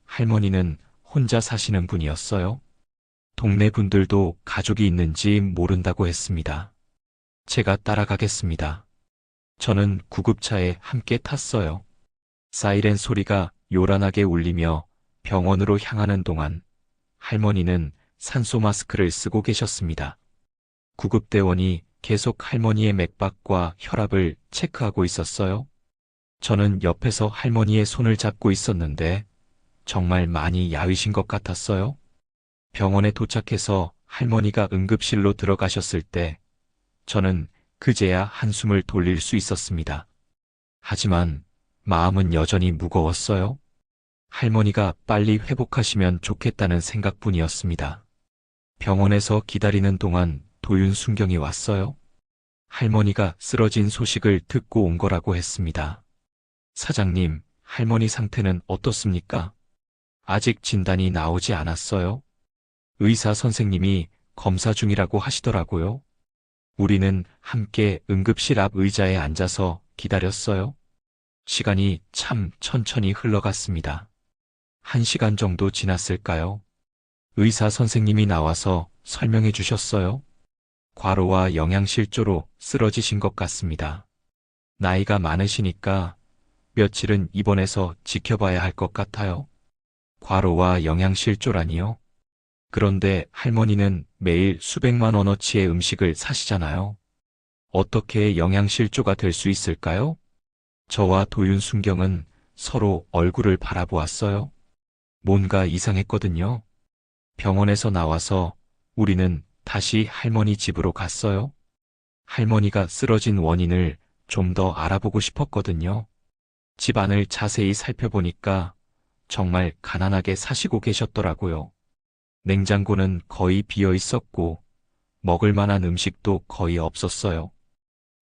Speaker 1: 할머니는 혼자 사시는 분이었어요. 동네 분들도 가족이 있는지 모른다고 했습니다. 제가 따라가겠습니다. 저는 구급차에 함께 탔어요. 사이렌 소리가 요란하게 울리며 병원으로 향하는 동안 할머니는 산소 마스크를 쓰고 계셨습니다. 구급대원이 계속 할머니의 맥박과 혈압을 체크하고 있었어요. 저는 옆에서 할머니의 손을 잡고 있었는데 정말 많이 야위신 것 같았어요. 병원에 도착해서 할머니가 응급실로 들어가셨을 때 저는 그제야 한숨을 돌릴 수 있었습니다. 하지만 마음은 여전히 무거웠어요. 할머니가 빨리 회복하시면 좋겠다는 생각뿐이었습니다. 병원에서 기다리는 동안 도윤순경이 왔어요. 할머니가 쓰러진 소식을 듣고 온 거라고 했습니다. 사장님, 할머니 상태는 어떻습니까? 아직 진단이 나오지 않았어요. 의사 선생님이 검사 중이라고 하시더라고요. 우리는 함께 응급실 앞 의자에 앉아서 기다렸어요. 시간이 참 천천히 흘러갔습니다. 1시간 정도 지났을까요? 의사 선생님이 나와서 설명해 주셨어요. 과로와 영양실조로 쓰러지신 것 같습니다. 나이가 많으시니까 며칠은 입원해서 지켜봐야 할 것 같아요. 과로와 영양실조라니요? 그런데 할머니는 매일 수백만 원어치의 음식을 사시잖아요. 어떻게 영양실조가 될 수 있을까요? 저와 도윤순경은 서로 얼굴을 바라보았어요. 뭔가 이상했거든요. 병원에서 나와서 우리는 다시 할머니 집으로 갔어요. 할머니가 쓰러진 원인을 좀 더 알아보고 싶었거든요. 집안을 자세히 살펴보니까 정말 가난하게 사시고 계셨더라고요. 냉장고는 거의 비어 있었고 먹을 만한 음식도 거의 없었어요.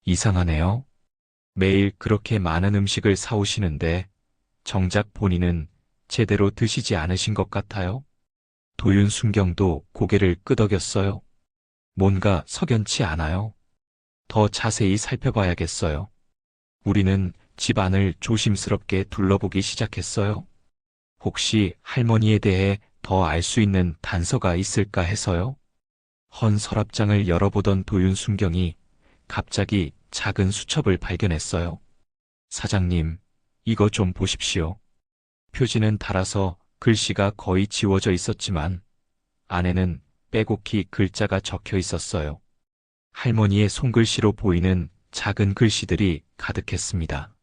Speaker 1: 이상하네요. 매일 그렇게 많은 음식을 사오시는데 정작 본인은 제대로 드시지 않으신 것 같아요. 도윤순경도 고개를 끄덕였어요. 뭔가 석연치 않아요. 더 자세히 살펴봐야겠어요. 우리는 집 안을 조심스럽게 둘러보기 시작했어요. 혹시 할머니에 대해 더 알 수 있는 단서가 있을까 해서요. 헌 서랍장을 열어보던 도윤순경이 갑자기 작은 수첩을 발견했어요. 사장님, 이거 좀 보십시오. 표지는 닳아서 글씨가 거의 지워져 있었지만 안에는 빼곡히 글자가 적혀 있었어요. 할머니의 손글씨로 보이는 작은 글씨들이 가득했습니다.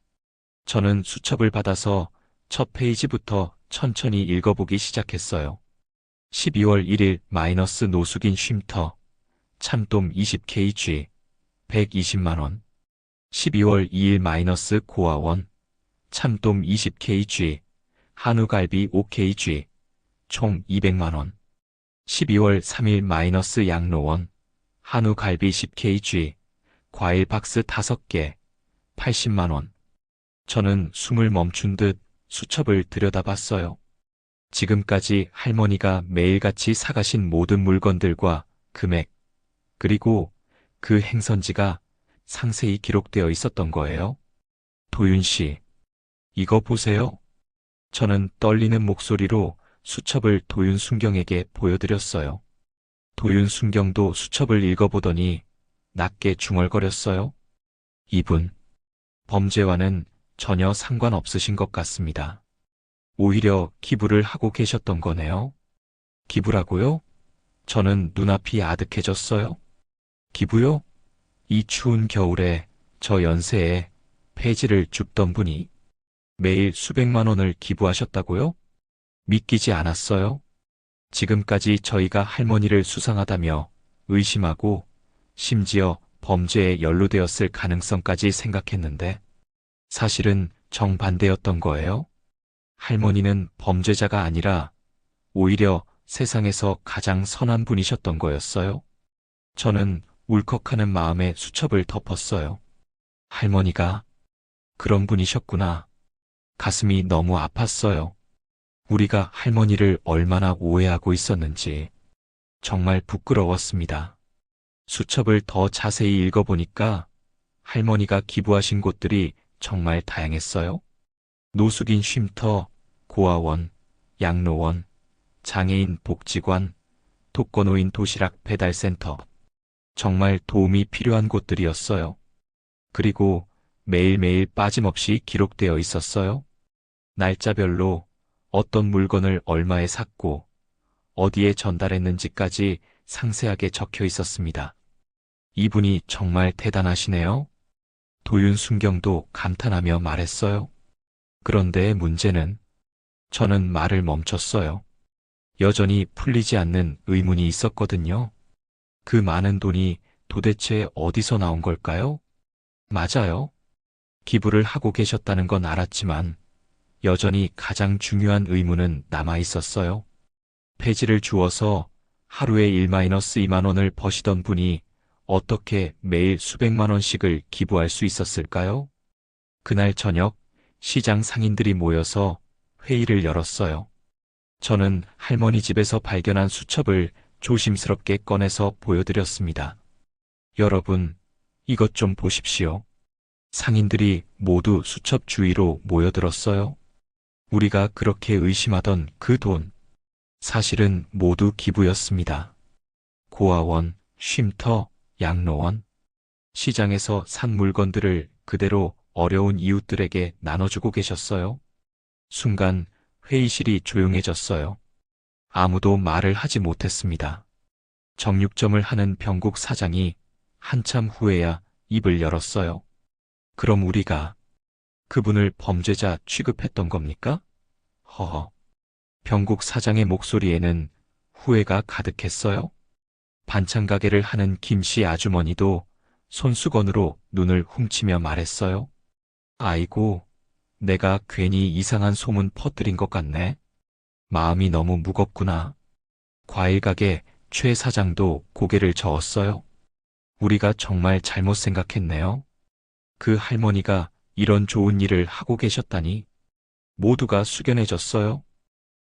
Speaker 1: 저는 수첩을 받아서 첫 페이지부터 천천히 읽어보기 시작했어요. 12월 1일 마이너스 노숙인 쉼터, 참돔 20kg, 120만원. 12월 2일 마이너스 고아원, 참돔 20kg, 한우갈비 5kg, 총 200만원. 12월 3일 마이너스 양로원, 한우갈비 10kg, 과일 박스 5개, 80만원. 저는 숨을 멈춘 듯 수첩을 들여다봤어요. 지금까지 할머니가 매일같이 사가신 모든 물건들과 금액, 그리고 그 행선지가 상세히 기록되어 있었던 거예요. 도윤 씨, 이거 보세요. 저는 떨리는 목소리로 수첩을 도윤순경에게 보여드렸어요. 도윤순경도 수첩을 읽어보더니 낮게 중얼거렸어요. 이분, 범죄와는 전혀 상관없으신 것 같습니다. 오히려 기부를 하고 계셨던 거네요. 기부라고요? 저는 눈앞이 아득해졌어요. 기부요? 이 추운 겨울에 저 연세에 폐지를 줍던 분이 매일 수백만 원을 기부하셨다고요? 믿기지 않았어요. 지금까지 저희가 할머니를 수상하다며 의심하고 심지어 범죄에 연루되었을 가능성까지 생각했는데 사실은 정반대였던 거예요. 할머니는 범죄자가 아니라 오히려 세상에서 가장 선한 분이셨던 거였어요. 저는 울컥하는 마음에 수첩을 덮었어요. 할머니가 그런 분이셨구나. 가슴이 너무 아팠어요. 우리가 할머니를 얼마나 오해하고 있었는지 정말 부끄러웠습니다. 수첩을 더 자세히 읽어보니까 할머니가 기부하신 곳들이 정말 다양했어요. 노숙인 쉼터, 고아원, 양로원, 장애인 복지관, 독거노인 도시락 배달센터. 정말 도움이 필요한 곳들이었어요. 그리고 매일매일 빠짐없이 기록되어 있었어요. 날짜별로 어떤 물건을 얼마에 샀고 어디에 전달했는지까지 상세하게 적혀 있었습니다. 이분이 정말 대단하시네요. 도윤순경도 감탄하며 말했어요. 그런데 문제는 저는 말을 멈췄어요. 여전히 풀리지 않는 의문이 있었거든요. 그 많은 돈이 도대체 어디서 나온 걸까요? 맞아요. 기부를 하고 계셨다는 건 알았지만 여전히 가장 중요한 의문은 남아 있었어요. 폐지를 주어서 하루에 1-2만 원을 버시던 분이 어떻게 매일 수백만 원씩을 기부할 수 있었을까요? 그날 저녁 시장 상인들이 모여서 회의를 열었어요. 저는 할머니 집에서 발견한 수첩을 조심스럽게 꺼내서 보여드렸습니다. 여러분, 이것 좀 보십시오. 상인들이 모두 수첩 주위로 모여들었어요. 우리가 그렇게 의심하던 그 돈, 사실은 모두 기부였습니다. 고아원, 쉼터, 양로원, 시장에서 산 물건들을 그대로 어려운 이웃들에게 나눠주고 계셨어요. 순간 회의실이 조용해졌어요. 아무도 말을 하지 못했습니다. 정육점을 하는 병국 사장이 한참 후에야 입을 열었어요. 그럼 우리가 그분을 범죄자 취급했던 겁니까? 허허. 병국 사장의 목소리에는 후회가 가득했어요. 반찬 가게를 하는 김씨 아주머니도 손수건으로 눈을 훔치며 말했어요. 아이고, 내가 괜히 이상한 소문 퍼뜨린 것 같네. 마음이 너무 무겁구나. 과일 가게 최 사장도 고개를 저었어요. 우리가 정말 잘못 생각했네요. 그 할머니가 이런 좋은 일을 하고 계셨다니. 모두가 숙연해졌어요.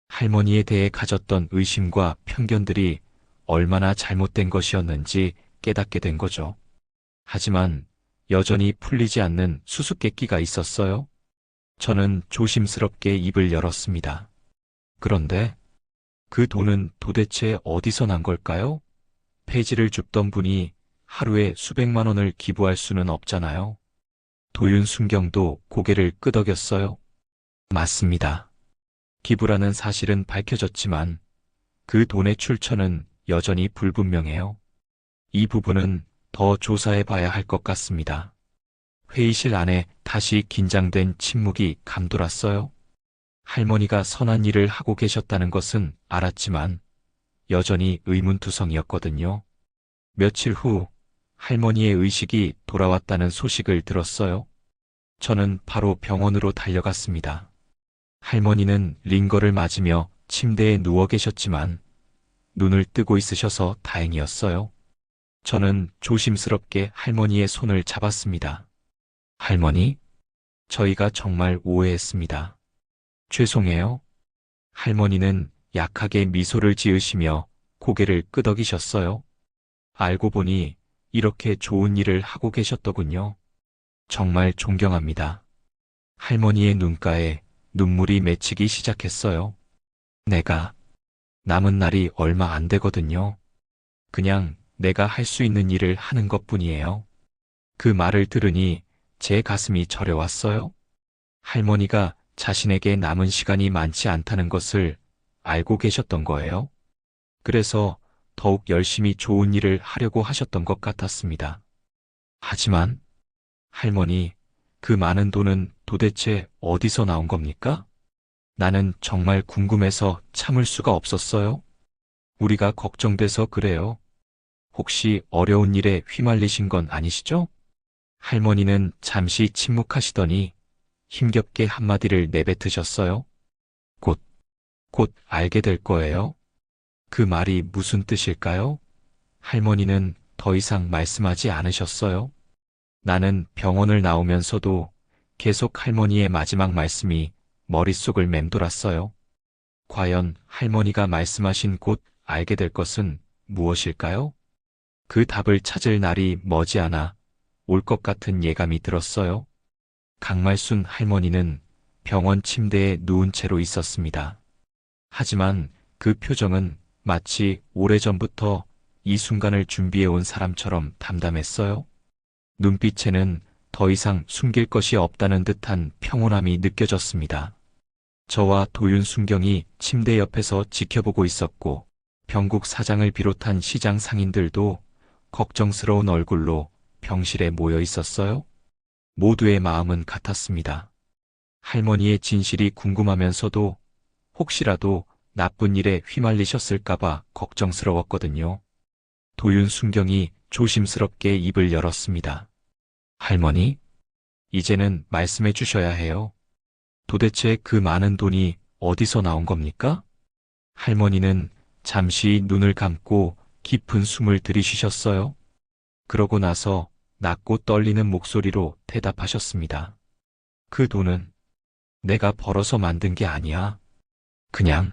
Speaker 1: 할머니에 대해 가졌던 의심과 편견들이 얼마나 잘못된 것이었는지 깨닫게 된 거죠. 하지만 여전히 풀리지 않는 수수께끼가 있었어요. 저는 조심스럽게 입을 열었습니다. 그런데 그 돈은 도대체 어디서 난 걸까요? 폐지를 줍던 분이 하루에 수백만 원을 기부할 수는 없잖아요. 도윤순경도 고개를 끄덕였어요. 맞습니다. 기부라는 사실은 밝혀졌지만 그 돈의 출처는 여전히 불분명해요. 이 부분은 더 조사해 봐야 할 것 같습니다. 회의실 안에 다시 긴장된 침묵이 감돌았어요. 할머니가 선한 일을 하고 계셨다는 것은 알았지만 여전히 의문투성이었거든요. 며칠 후 할머니의 의식이 돌아왔다는 소식을 들었어요. 저는 바로 병원으로 달려갔습니다. 할머니는 링거를 맞으며 침대에 누워 계셨지만 눈을 뜨고 있으셔서 다행이었어요. 저는 조심스럽게 할머니의 손을 잡았습니다. 할머니, 저희가 정말 오해했습니다. 죄송해요. 할머니는 약하게 미소를 지으시며 고개를 끄덕이셨어요. 알고 보니 이렇게 좋은 일을 하고 계셨더군요. 정말 존경합니다. 할머니의 눈가에 눈물이 맺히기 시작했어요. 내가 남은 날이 얼마 안 되거든요. 그냥 내가 할 수 있는 일을 하는 것뿐이에요. 그 말을 들으니 제 가슴이 저려왔어요. 할머니가 자신에게 남은 시간이 많지 않다는 것을 알고 계셨던 거예요. 그래서 더욱 열심히 좋은 일을 하려고 하셨던 것 같았습니다. 하지만 할머니, 그 많은 돈은 도대체 어디서 나온 겁니까? 나는 정말 궁금해서 참을 수가 없었어요. 우리가 걱정돼서 그래요. 혹시 어려운 일에 휘말리신 건 아니시죠? 할머니는 잠시 침묵하시더니 힘겹게 한마디를 내뱉으셨어요. 곧, 곧 알게 될 거예요. 그 말이 무슨 뜻일까요? 할머니는 더 이상 말씀하지 않으셨어요. 나는 병원을 나오면서도 계속 할머니의 마지막 말씀이 머릿속을 맴돌았어요. 과연 할머니가 말씀하신 곧 알게 될 것은 무엇일까요? 그 답을 찾을 날이 머지않아 올 것 같은 예감이 들었어요. 강말순 할머니는 병원 침대에 누운 채로 있었습니다. 하지만 그 표정은 마치 오래전부터 이 순간을 준비해온 사람처럼 담담했어요. 눈빛에는 더 이상 숨길 것이 없다는 듯한 평온함이 느껴졌습니다. 저와 도윤순경이 침대 옆에서 지켜보고 있었고, 병국 사장을 비롯한 시장 상인들도 걱정스러운 얼굴로 병실에 모여 있었어요. 모두의 마음은 같았습니다. 할머니의 진실이 궁금하면서도 혹시라도 나쁜 일에 휘말리셨을까봐 걱정스러웠거든요. 도윤순경이 조심스럽게 입을 열었습니다. 할머니, 이제는 말씀해 주셔야 해요. 도대체 그 많은 돈이 어디서 나온 겁니까? 할머니는 잠시 눈을 감고 깊은 숨을 들이쉬셨어요. 그러고 나서 낮고 떨리는 목소리로 대답하셨습니다. 그 돈은 내가 벌어서 만든 게 아니야. 그냥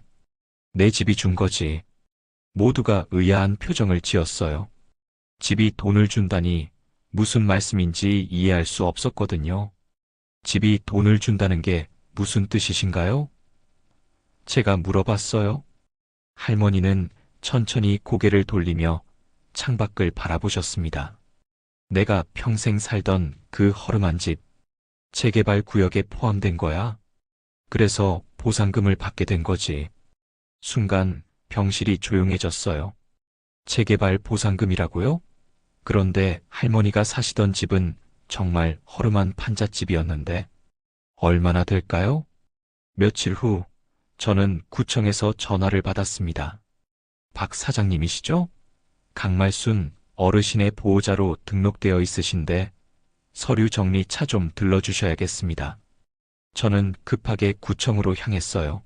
Speaker 1: 내 집이 준 거지. 모두가 의아한 표정을 지었어요. 집이 돈을 준다니 무슨 말씀인지 이해할 수 없었거든요. 집이 돈을 준다는 게 무슨 뜻이신가요? 제가 물어봤어요. 할머니는 천천히 고개를 돌리며 창밖을 바라보셨습니다. 내가 평생 살던 그 허름한 집, 재개발 구역에 포함된 거야. 그래서 보상금을 받게 된 거지. 순간 병실이 조용해졌어요. 재개발 보상금이라고요? 그런데 할머니가 사시던 집은 정말 허름한 판잣집이었는데 얼마나 될까요? 며칠 후 저는 구청에서 전화를 받았습니다. 박 사장님이시죠? 강말순 어르신의 보호자로 등록되어 있으신데 서류 정리 차 좀 들러주셔야겠습니다. 저는 급하게 구청으로 향했어요.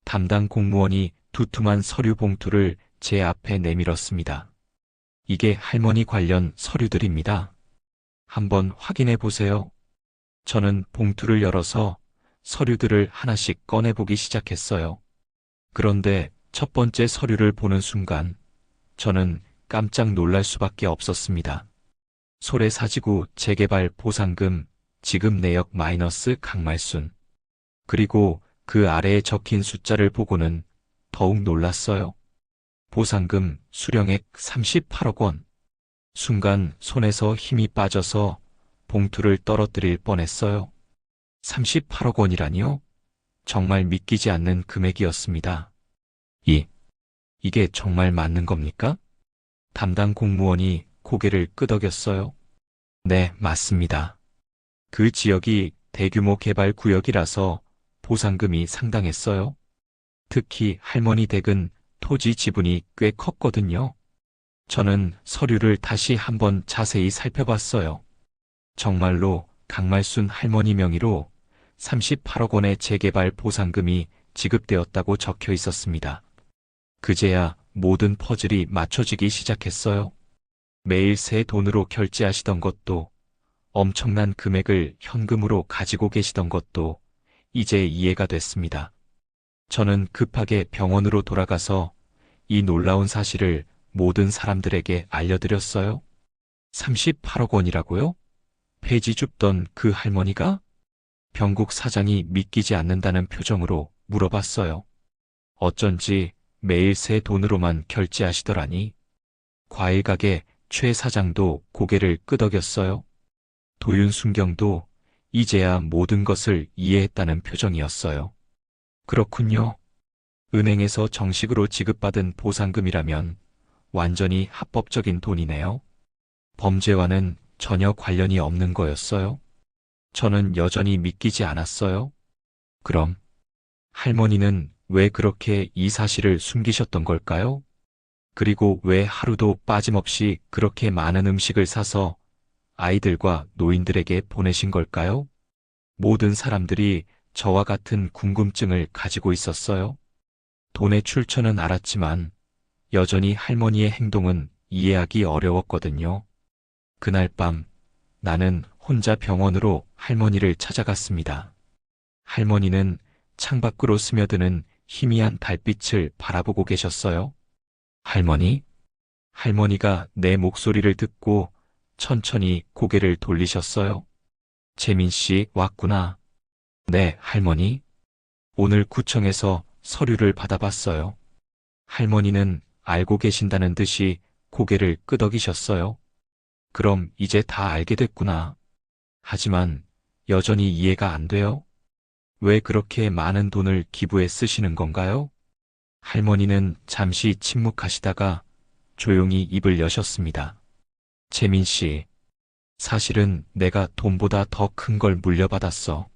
Speaker 1: 담당 공무원이 두툼한 서류 봉투를 제 앞에 내밀었습니다. 이게 할머니 관련 서류들입니다. 한번 확인해 보세요. 저는 봉투를 열어서 서류들을 하나씩 꺼내보기 시작했어요. 그런데 첫 번째 서류를 보는 순간 저는 깜짝 놀랄 수밖에 없었습니다. 소래사지구 재개발 보상금 지급 내역 마이너스 강말순. 그리고 그 아래에 적힌 숫자를 보고는 더욱 놀랐어요. 보상금 수령액 38억 원. 순간 손에서 힘이 빠져서 봉투를 떨어뜨릴 뻔했어요. 38억 원이라니요? 정말 믿기지 않는 금액이었습니다. 이게 정말 맞는 겁니까? 담당 공무원이 고개를 끄덕였어요. 네, 맞습니다. 그 지역이 대규모 개발 구역이라서 보상금이 상당했어요. 특히 할머니 댁은 토지 지분이 꽤 컸거든요. 저는 서류를 다시 한번 자세히 살펴봤어요. 정말로 강말순 할머니 명의로 38억 원의 재개발 보상금이 지급되었다고 적혀 있었습니다. 그제야 모든 퍼즐이 맞춰지기 시작했어요. 매일 새 돈으로 결제하시던 것도, 엄청난 금액을 현금으로 가지고 계시던 것도 이제 이해가 됐습니다. 저는 급하게 병원으로 돌아가서 이 놀라운 사실을 모든 사람들에게 알려드렸어요. 38억 원이라고요? 폐지 줍던 그 할머니가? 병국 사장이 믿기지 않는다는 표정으로 물어봤어요. 어쩐지 매일 새 돈으로만 결제하시더라니. 과일 가게 최 사장도 고개를 끄덕였어요. 도윤순경도 이제야 모든 것을 이해했다는 표정이었어요. 그렇군요. 은행에서 정식으로 지급받은 보상금이라면 완전히 합법적인 돈이네요. 범죄와는 전혀 관련이 없는 거였어요. 저는 여전히 믿기지 않았어요. 그럼 할머니는 왜 그렇게 이 사실을 숨기셨던 걸까요? 그리고 왜 하루도 빠짐없이 그렇게 많은 음식을 사서 아이들과 노인들에게 보내신 걸까요? 모든 사람들이 저와 같은 궁금증을 가지고 있었어요. 돈의 출처는 알았지만 여전히 할머니의 행동은 이해하기 어려웠거든요. 그날 밤 나는 혼자 병원으로 할머니를 찾아갔습니다. 할머니는 창밖으로 스며드는 희미한 달빛을 바라보고 계셨어요. 할머니? 할머니가 내 목소리를 듣고 천천히 고개를 돌리셨어요. 재민 씨 왔구나. 네, 할머니. 오늘 구청에서 서류를 받아봤어요. 할머니는 알고 계신다는 듯이 고개를 끄덕이셨어요. 그럼 이제 다 알게 됐구나. 하지만 여전히 이해가 안 돼요. 왜 그렇게 많은 돈을 기부에 쓰시는 건가요? 할머니는 잠시 침묵하시다가 조용히 입을 여셨습니다. 재민 씨, 사실은 내가 돈보다 더 큰 걸 물려받았어.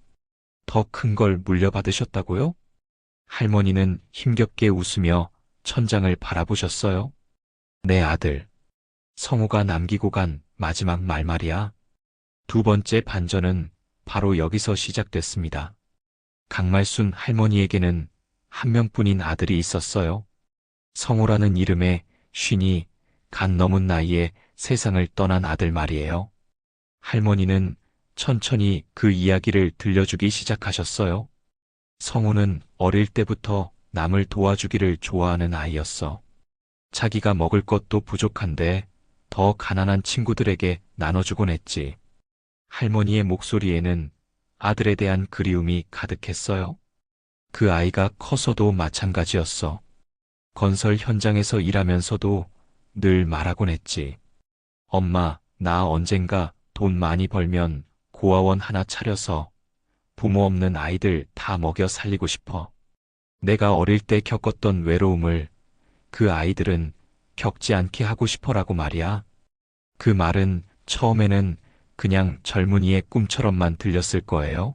Speaker 1: 더 큰 걸 물려받으셨다고요? 할머니는 힘겹게 웃으며 천장을 바라보셨어요. 내 아들, 성우가 남기고 간 마지막 말 말이야. 두 번째 반전은 바로 여기서 시작됐습니다. 강말순 할머니에게는 한 명뿐인 아들이 있었어요. 성우라는 이름의 쉰이 간 넘은 나이에 세상을 떠난 아들 말이에요. 할머니는 천천히 그 이야기를 들려주기 시작하셨어요. 성우는 어릴 때부터 남을 도와주기를 좋아하는 아이였어. 자기가 먹을 것도 부족한데 더 가난한 친구들에게 나눠주곤 했지. 할머니의 목소리에는 아들에 대한 그리움이 가득했어요. 그 아이가 커서도 마찬가지였어. 건설 현장에서 일하면서도 늘 말하곤 했지. 엄마, 나 언젠가 돈 많이 벌면 고아원 하나 차려서 부모 없는 아이들 다 먹여 살리고 싶어. 내가 어릴 때 겪었던 외로움을 그 아이들은 겪지 않게 하고 싶어라고 말이야. 그 말은 처음에는 그냥 젊은이의 꿈처럼만 들렸을 거예요.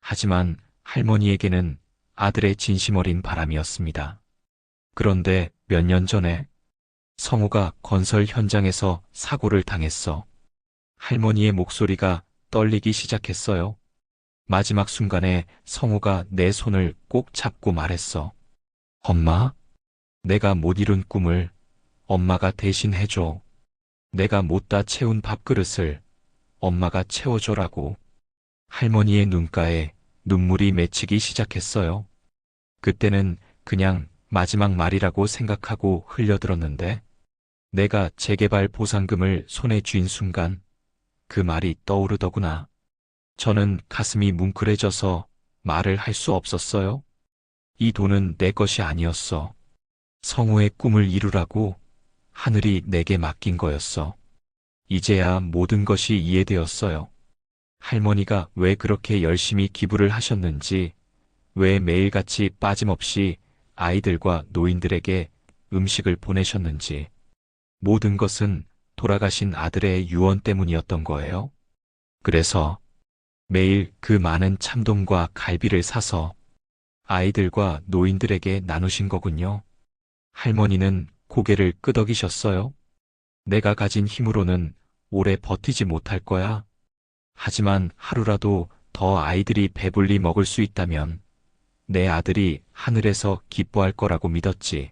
Speaker 1: 하지만 할머니에게는 아들의 진심 어린 바람이었습니다. 그런데 몇 년 전에 성우가 건설 현장에서 사고를 당했어. 할머니의 목소리가 떨리기 시작했어요. 마지막 순간에 성우가 내 손을 꼭 잡고 말했어. 엄마, 내가 못 이룬 꿈을 엄마가 대신 해줘. 내가 못다 채운 밥그릇을 엄마가 채워줘라고. 할머니의 눈가에 눈물이 맺히기 시작했어요. 그때는 그냥 마지막 말이라고 생각하고 흘려들었는데 내가 재개발 보상금을 손에 쥔 순간 그 말이 떠오르더구나. 저는 가슴이 뭉클해져서 말을 할 수 없었어요. 이 돈은 내 것이 아니었어. 성우의 꿈을 이루라고 하늘이 내게 맡긴 거였어. 이제야 모든 것이 이해되었어요. 할머니가 왜 그렇게 열심히 기부를 하셨는지, 왜 매일같이 빠짐없이 아이들과 노인들에게 음식을 보내셨는지, 모든 것은 돌아가신 아들의 유언 때문이었던 거예요. 그래서 매일 그 많은 참돔과 갈비를 사서 아이들과 노인들에게 나누신 거군요. 할머니는 고개를 끄덕이셨어요. 내가 가진 힘으로는 오래 버티지 못할 거야. 하지만 하루라도 더 아이들이 배불리 먹을 수 있다면 내 아들이 하늘에서 기뻐할 거라고 믿었지.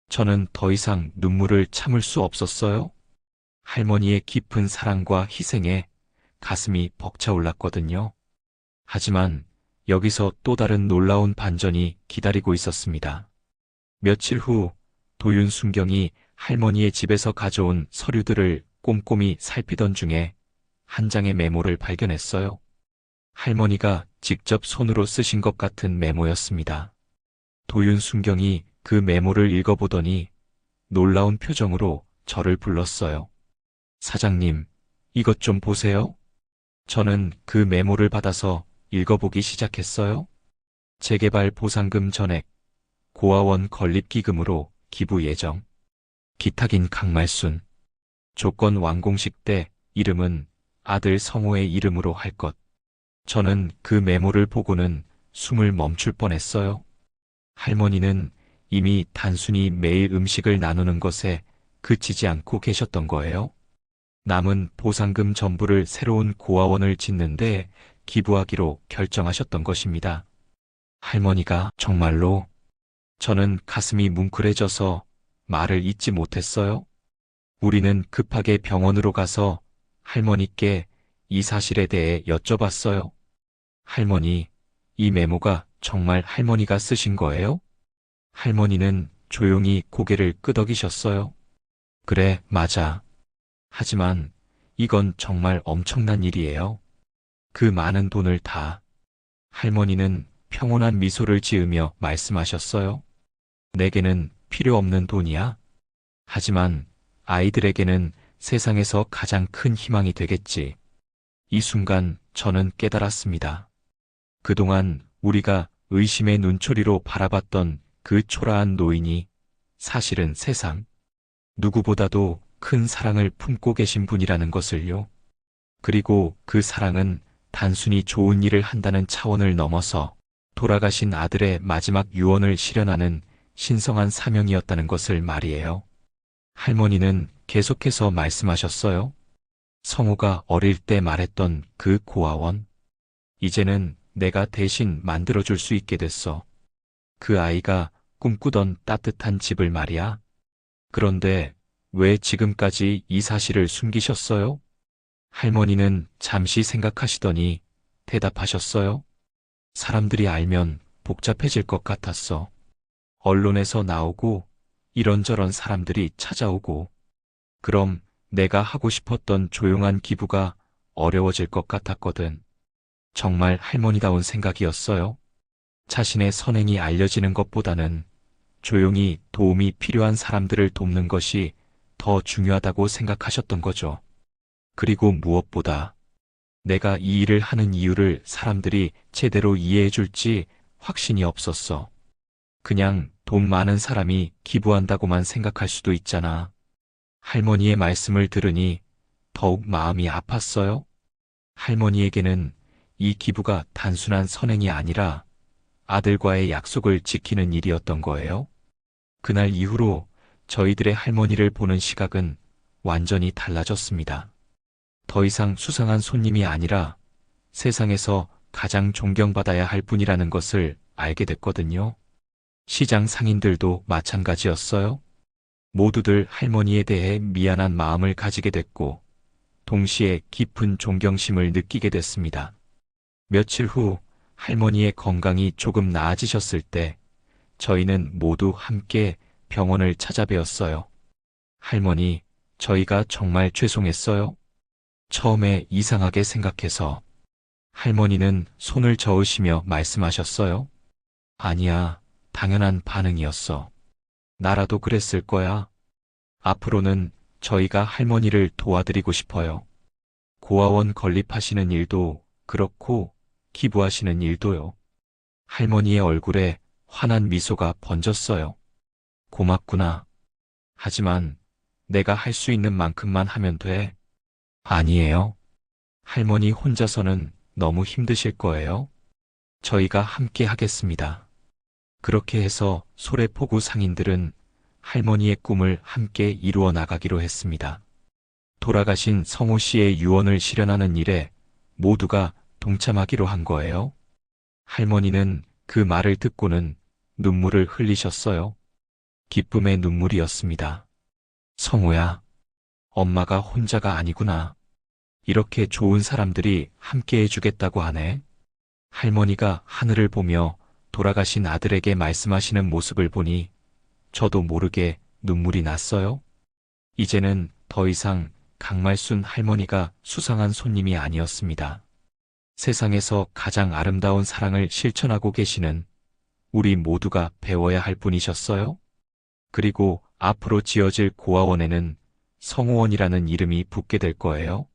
Speaker 1: 저는 더 이상 눈물을 참을 수 없었어요. 할머니의 깊은 사랑과 희생에 가슴이 벅차올랐거든요. 하지만 여기서 또 다른 놀라운 반전이 기다리고 있었습니다. 며칠 후 도윤순경이 할머니의 집에서 가져온 서류들을 꼼꼼히 살피던 중에 한 장의 메모를 발견했어요. 할머니가 직접 손으로 쓰신 것 같은 메모였습니다. 도윤순경이 그 메모를 읽어보더니 놀라운 표정으로 저를 불렀어요. 사장님, 이것 좀 보세요. 저는 그 메모를 받아서 읽어보기 시작했어요. 재개발 보상금 전액, 고아원 건립기금으로 기부 예정. 기탁인 강말순. 조건 완공식 때 이름은 아들 성호의 이름으로 할 것. 저는 그 메모를 보고는 숨을 멈출 뻔했어요. 할머니는 이미 단순히 매일 음식을 나누는 것에 그치지 않고 계셨던 거예요. 남은 보상금 전부를 새로운 고아원을 짓는데 기부하기로 결정하셨던 것입니다. 할머니가 정말로. 저는 가슴이 뭉클해져서 말을 잇지 못했어요. 우리는 급하게 병원으로 가서 할머니께 이 사실에 대해 여쭤봤어요. 할머니, 이 메모가 정말 할머니가 쓰신 거예요? 할머니는 조용히 고개를 끄덕이셨어요. 그래, 맞아. 하지만 이건 정말 엄청난 일이에요. 그 많은 돈을 다. 할머니는 평온한 미소를 지으며 말씀하셨어요. 내게는 필요 없는 돈이야. 하지만 아이들에게는 세상에서 가장 큰 희망이 되겠지. 이 순간 저는 깨달았습니다. 그동안 우리가 의심의 눈초리로 바라봤던 그 초라한 노인이 사실은 세상 누구보다도 큰 사랑을 품고 계신 분이라는 것을요. 그리고 그 사랑은 단순히 좋은 일을 한다는 차원을 넘어서 돌아가신 아들의 마지막 유언을 실현하는 신성한 사명이었다는 것을 말이에요. 할머니는 계속해서 말씀하셨어요. 성우가 어릴 때 말했던 그 고아원. 이제는 내가 대신 만들어줄 수 있게 됐어. 그 아이가 꿈꾸던 따뜻한 집을 말이야. 그런데 왜 지금까지 이 사실을 숨기셨어요? 할머니는 잠시 생각하시더니 대답하셨어요. 사람들이 알면 복잡해질 것 같았어. 언론에서 나오고 이런저런 사람들이 찾아오고 그럼 내가 하고 싶었던 조용한 기부가 어려워질 것 같았거든. 정말 할머니다운 생각이었어요. 자신의 선행이 알려지는 것보다는 조용히 도움이 필요한 사람들을 돕는 것이 더 중요하다고 생각하셨던 거죠. 그리고 무엇보다 내가 이 일을 하는 이유를 사람들이 제대로 이해해 줄지 확신이 없었어. 그냥 돈 많은 사람이 기부한다고만 생각할 수도 있잖아. 할머니의 말씀을 들으니 더욱 마음이 아팠어요. 할머니에게는 이 기부가 단순한 선행이 아니라 아들과의 약속을 지키는 일이었던 거예요. 그날 이후로 저희들의 할머니를 보는 시각은 완전히 달라졌습니다. 더 이상 수상한 손님이 아니라 세상에서 가장 존경받아야 할 분이라는 것을 알게 됐거든요. 시장 상인들도 마찬가지였어요. 모두들 할머니에 대해 미안한 마음을 가지게 됐고, 동시에 깊은 존경심을 느끼게 됐습니다. 며칠 후 할머니의 건강이 조금 나아지셨을 때, 저희는 모두 함께 병원을 찾아뵈었어요. 할머니, 저희가 정말 죄송했어요. 처음에 이상하게 생각해서. 할머니는 손을 저으시며 말씀하셨어요. 아니야, 당연한 반응이었어. 나라도 그랬을 거야. 앞으로는 저희가 할머니를 도와드리고 싶어요. 고아원 건립하시는 일도 그렇고 기부하시는 일도요. 할머니의 얼굴에 환한 미소가 번졌어요. 고맙구나. 하지만 내가 할 수 있는 만큼만 하면 돼. 아니에요. 할머니 혼자서는 너무 힘드실 거예요. 저희가 함께 하겠습니다. 그렇게 해서 소래포구 상인들은 할머니의 꿈을 함께 이루어 나가기로 했습니다. 돌아가신 성호 씨의 유언을 실현하는 일에 모두가 동참하기로 한 거예요. 할머니는 그 말을 듣고는 눈물을 흘리셨어요. 기쁨의 눈물이었습니다. 성호야, 엄마가 혼자가 아니구나. 이렇게 좋은 사람들이 함께 해주겠다고 하네. 할머니가 하늘을 보며 돌아가신 아들에게 말씀하시는 모습을 보니 저도 모르게 눈물이 났어요. 이제는 더 이상 강말순 할머니가 수상한 손님이 아니었습니다. 세상에서 가장 아름다운 사랑을 실천하고 계시는 우리 모두가 배워야 할 분이셨어요. 그리고 앞으로 지어질 고아원에는 성호원이라는 이름이 붙게 될 거예요.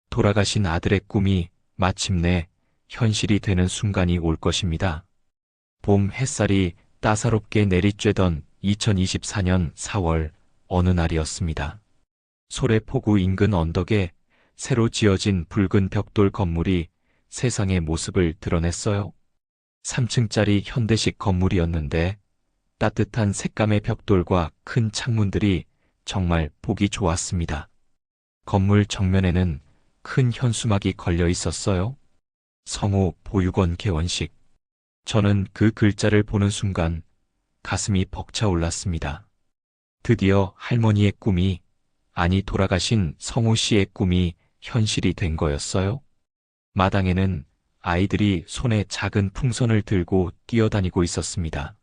Speaker 1: 돌아가신 아들의 꿈이 마침내 현실이 되는 순간이 올 것입니다. 봄 햇살이 따사롭게 내리쬐던 2024년 4월 어느 날이었습니다. 소래포구 인근 언덕에 새로 지어진 붉은 벽돌 건물이 세상의 모습을 드러냈어요. 3층짜리 현대식 건물이었는데 따뜻한 색감의 벽돌과 큰 창문들이 정말 보기 좋았습니다. 건물 정면에는 큰 현수막이 걸려 있었어요. 성호 보육원 개원식. 저는 그 글자를 보는 순간 가슴이 벅차올랐습니다. 드디어 할머니의 꿈이, 아니 돌아가신 성호 씨의 꿈이 현실이 된 거였어요. 마당에는 아이들이 손에 작은 풍선을 들고 뛰어다니고 있었습니다.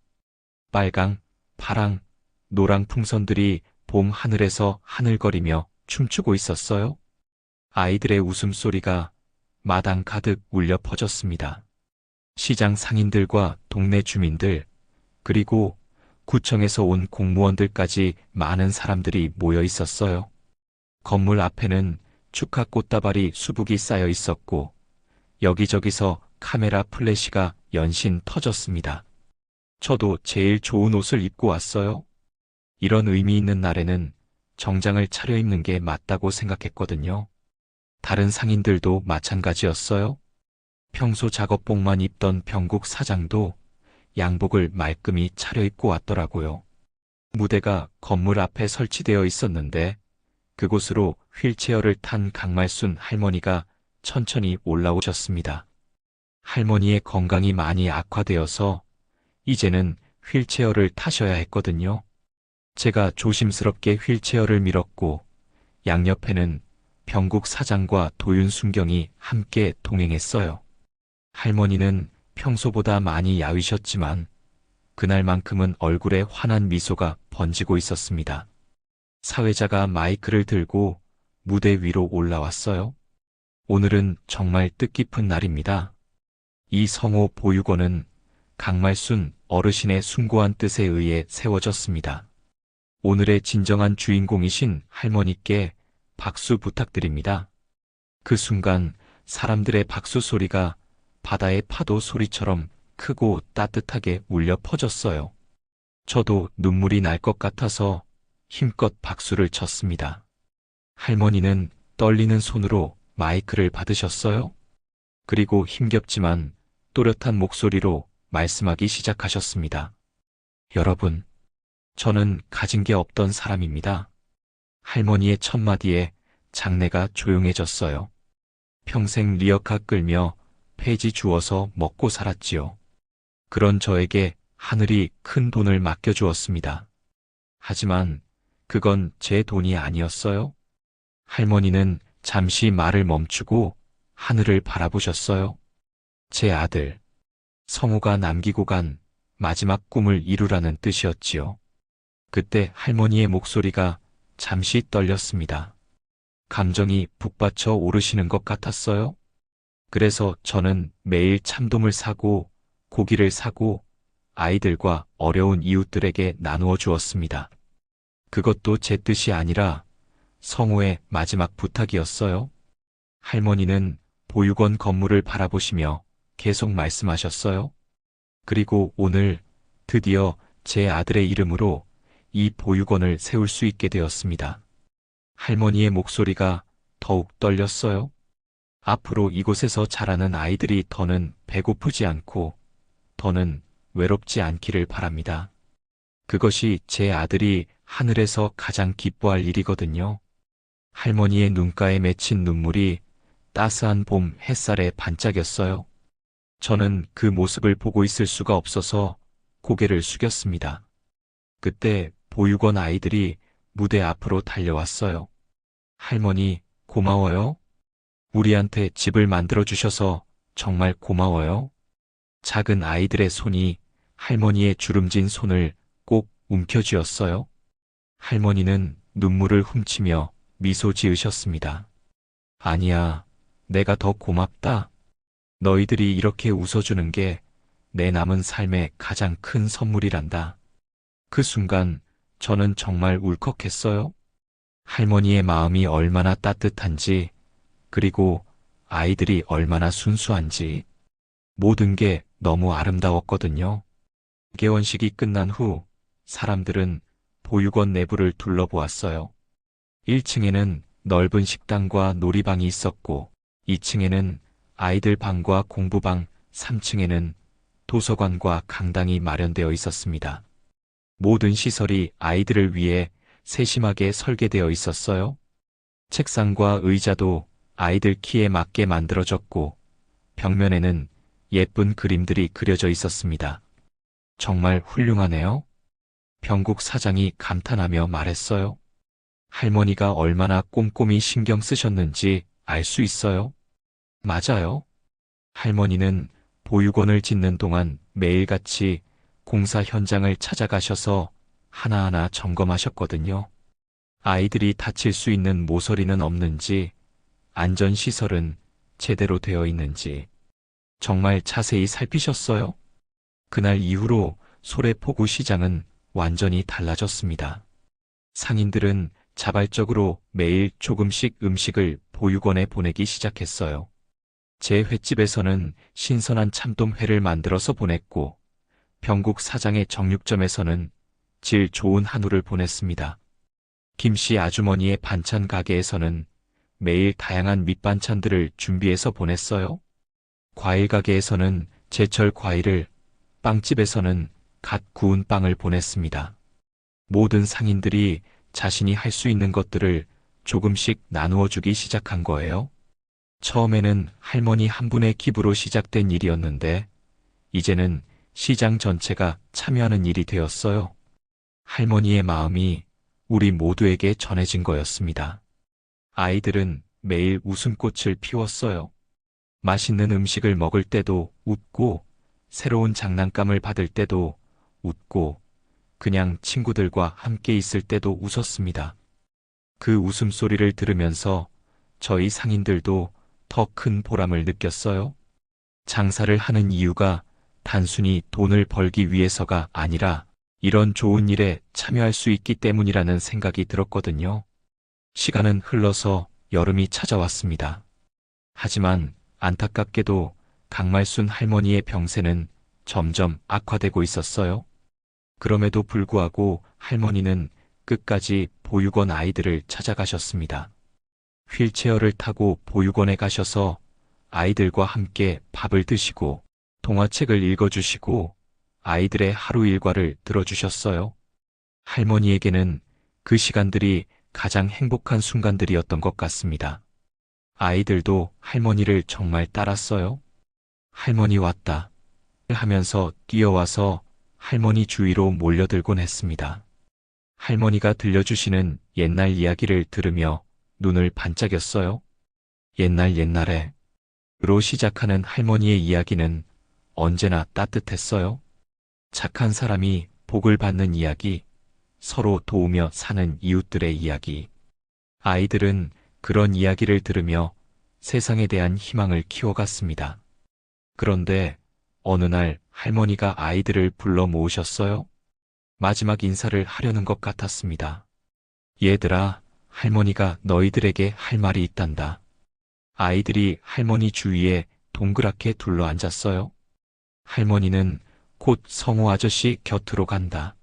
Speaker 1: 빨강, 파랑, 노랑 풍선들이 봄 하늘에서 하늘거리며 춤추고 있었어요. 아이들의 웃음소리가 마당 가득 울려 퍼졌습니다. 시장 상인들과 동네 주민들, 그리고 구청에서 온 공무원들까지 많은 사람들이 모여 있었어요. 건물 앞에는 축하 꽃다발이 수북이 쌓여 있었고, 여기저기서 카메라 플래시가 연신 터졌습니다. 저도 제일 좋은 옷을 입고 왔어요. 이런 의미 있는 날에는 정장을 차려입는 게 맞다고 생각했거든요. 다른 상인들도 마찬가지였어요. 평소 작업복만 입던 병국 사장도 양복을 말끔히 차려입고 왔더라고요. 무대가 건물 앞에 설치되어 있었는데 그곳으로 휠체어를 탄 강말순 할머니가 천천히 올라오셨습니다. 할머니의 건강이 많이 악화되어서 이제는 휠체어를 타셔야 했거든요. 제가 조심스럽게 휠체어를 밀었고 양옆에는 병국 사장과 도윤 순경이 함께 동행했어요. 할머니는 평소보다 많이 야위셨지만 그날만큼은 얼굴에 환한 미소가 번지고 있었습니다. 사회자가 마이크를 들고 무대 위로 올라왔어요. 오늘은 정말 뜻깊은 날입니다. 이 성호 보육원은 강말순 어르신의 숭고한 뜻에 의해 세워졌습니다. 오늘의 진정한 주인공이신 할머니께 박수 부탁드립니다. 그 순간 사람들의 박수 소리가 바다의 파도 소리처럼 크고 따뜻하게 울려 퍼졌어요. 저도 눈물이 날 것 같아서 힘껏 박수를 쳤습니다. 할머니는 떨리는 손으로 마이크를 받으셨어요. 그리고 힘겹지만 또렷한 목소리로 말씀하기 시작하셨습니다. 여러분, 저는 가진 게 없던 사람입니다. 할머니의 첫마디에 장내가 조용해졌어요. 평생 리어카 끌며 폐지 주워서 먹고 살았지요. 그런 저에게 하늘이 큰 돈을 맡겨주었습니다. 하지만 그건 제 돈이 아니었어요. 할머니는 잠시 말을 멈추고 하늘을 바라보셨어요. 제 아들, 성호가 남기고 간 마지막 꿈을 이루라는 뜻이었지요. 그때 할머니의 목소리가 잠시 떨렸습니다. 감정이 북받쳐 오르시는 것 같았어요. 그래서 저는 매일 참돔을 사고 고기를 사고 아이들과 어려운 이웃들에게 나누어 주었습니다. 그것도 제 뜻이 아니라 성호의 마지막 부탁이었어요. 할머니는 보육원 건물을 바라보시며 계속 말씀하셨어요. 그리고 오늘 드디어 제 아들의 이름으로 이 보육원을 세울 수 있게 되었습니다. 할머니의 목소리가 더욱 떨렸어요. 앞으로 이곳에서 자라는 아이들이 더는 배고프지 않고 더는 외롭지 않기를 바랍니다. 그것이 제 아들이 하늘에서 가장 기뻐할 일이거든요. 할머니의 눈가에 맺힌 눈물이 따스한 봄 햇살에 반짝였어요. 저는 그 모습을 보고 있을 수가 없어서 고개를 숙였습니다. 그때 보육원 아이들이 무대 앞으로 달려왔어요. 할머니, 고마워요. 우리한테 집을 만들어주셔서 정말 고마워요. 작은 아이들의 손이 할머니의 주름진 손을 꼭 움켜쥐었어요. 할머니는 눈물을 훔치며 미소 지으셨습니다. 아니야, 내가 더 고맙다. 너희들이 이렇게 웃어주는 게 내 남은 삶의 가장 큰 선물이란다. 그 순간 저는 정말 울컥했어요. 할머니의 마음이 얼마나 따뜻한지, 그리고 아이들이 얼마나 순수한지, 모든 게 너무 아름다웠거든요. 개원식이 끝난 후 사람들은 보육원 내부를 둘러보았어요. 1층에는 넓은 식당과 놀이방이 있었고, 2층에는 아이들 방과 공부방, 3층에는 도서관과 강당이 마련되어 있었습니다. 모든 시설이 아이들을 위해 세심하게 설계되어 있었어요. 책상과 의자도 아이들 키에 맞게 만들어졌고, 벽면에는 예쁜 그림들이 그려져 있었습니다. 정말 훌륭하네요. 병국 사장이 감탄하며 말했어요. 할머니가 얼마나 꼼꼼히 신경 쓰셨는지 알 수 있어요? 맞아요. 할머니는 보육원을 짓는 동안 매일같이 공사 현장을 찾아가셔서 하나하나 점검하셨거든요. 아이들이 다칠 수 있는 모서리는 없는지, 안전시설은 제대로 되어 있는지 정말 자세히 살피셨어요. 그날 이후로 소래포구 시장은 완전히 달라졌습니다. 상인들은 자발적으로 매일 조금씩 음식을 보육원에 보내기 시작했어요. 제 횟집에서는 신선한 참돔회를 만들어서 보냈고, 병국 사장의 정육점에서는 질 좋은 한우를 보냈습니다. 김씨 아주머니의 반찬 가게에서는 매일 다양한 밑반찬들을 준비해서 보냈어요. 과일 가게에서는 제철 과일을, 빵집에서는 갓 구운 빵을 보냈습니다. 모든 상인들이 자신이 할 수 있는 것들을 조금씩 나누어 주기 시작한 거예요. 처음에는 할머니 한 분의 기부로 시작된 일이었는데, 이제는 시장 전체가 참여하는 일이 되었어요. 할머니의 마음이 우리 모두에게 전해진 거였습니다. 아이들은 매일 웃음꽃을 피웠어요. 맛있는 음식을 먹을 때도 웃고, 새로운 장난감을 받을 때도 웃고, 그냥 친구들과 함께 있을 때도 웃었습니다. 그 웃음소리를 들으면서 저희 상인들도 더 큰 보람을 느꼈어요. 장사를 하는 이유가 단순히 돈을 벌기 위해서가 아니라 이런 좋은 일에 참여할 수 있기 때문이라는 생각이 들었거든요. 시간은 흘러서 여름이 찾아왔습니다. 하지만 안타깝게도 강말순 할머니의 병세는 점점 악화되고 있었어요. 그럼에도 불구하고 할머니는 끝까지 보육원 아이들을 찾아가셨습니다. 휠체어를 타고 보육원에 가셔서 아이들과 함께 밥을 드시고 동화책을 읽어주시고 아이들의 하루 일과를 들어주셨어요. 할머니에게는 그 시간들이 가장 행복한 순간들이었던 것 같습니다. 아이들도 할머니를 정말 따랐어요. 할머니 왔다 하면서 뛰어와서 할머니 주위로 몰려들곤 했습니다. 할머니가 들려주시는 옛날 이야기를 들으며 눈을 반짝였어요. 옛날에 로 시작하는 할머니의 이야기는 언제나 따뜻했어요. 착한 사람이 복을 받는 이야기, 서로 도우며 사는 이웃들의 이야기. 아이들은 그런 이야기를 들으며 세상에 대한 희망을 키워갔습니다. 그런데 어느 날 할머니가 아이들을 불러 모으셨어요. 마지막 인사를 하려는 것 같았습니다. 얘들아, 할머니가 너희들에게 할 말이 있단다. 아이들이 할머니 주위에 동그랗게 둘러앉았어요. 할머니는 곧 성호 아저씨 곁으로 간다.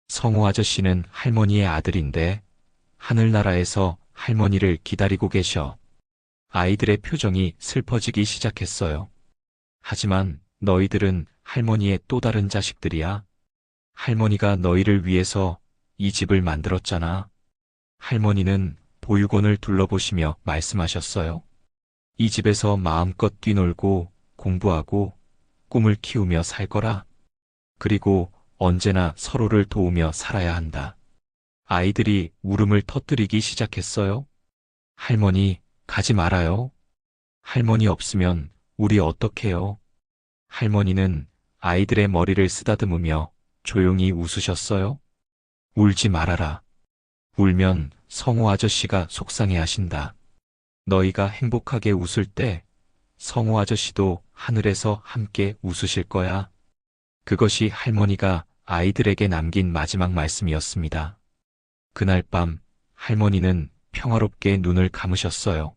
Speaker 1: 성호 아저씨는 할머니의 아들인데 하늘나라에서 할머니를 기다리고 계셔. 아이들의 표정이 슬퍼지기 시작했어요. 하지만 너희들은 할머니의 또 다른 자식들이야. 할머니가 너희를 위해서 이 집을 만들었잖아. 할머니는 보육원을 둘러보시며 말씀하셨어요. 이 집에서 마음껏 뛰놀고 공부하고 꿈을 키우며 살 거라. 그리고 언제나 서로를 도우며 살아야 한다. 아이들이 울음을 터뜨리기 시작했어요. 할머니, 가지 말아요. 할머니 없으면 우리 어떡해요? 할머니는 아이들의 머리를 쓰다듬으며 조용히 웃으셨어요. 울지 말아라. 울면 성호 아저씨가 속상해 하신다. 너희가 행복하게 웃을 때 성호 아저씨도 하늘에서 함께 웃으실 거야. 그것이 할머니가 아이들에게 남긴 마지막 말씀이었습니다. 그날 밤 할머니는 평화롭게 눈을 감으셨어요.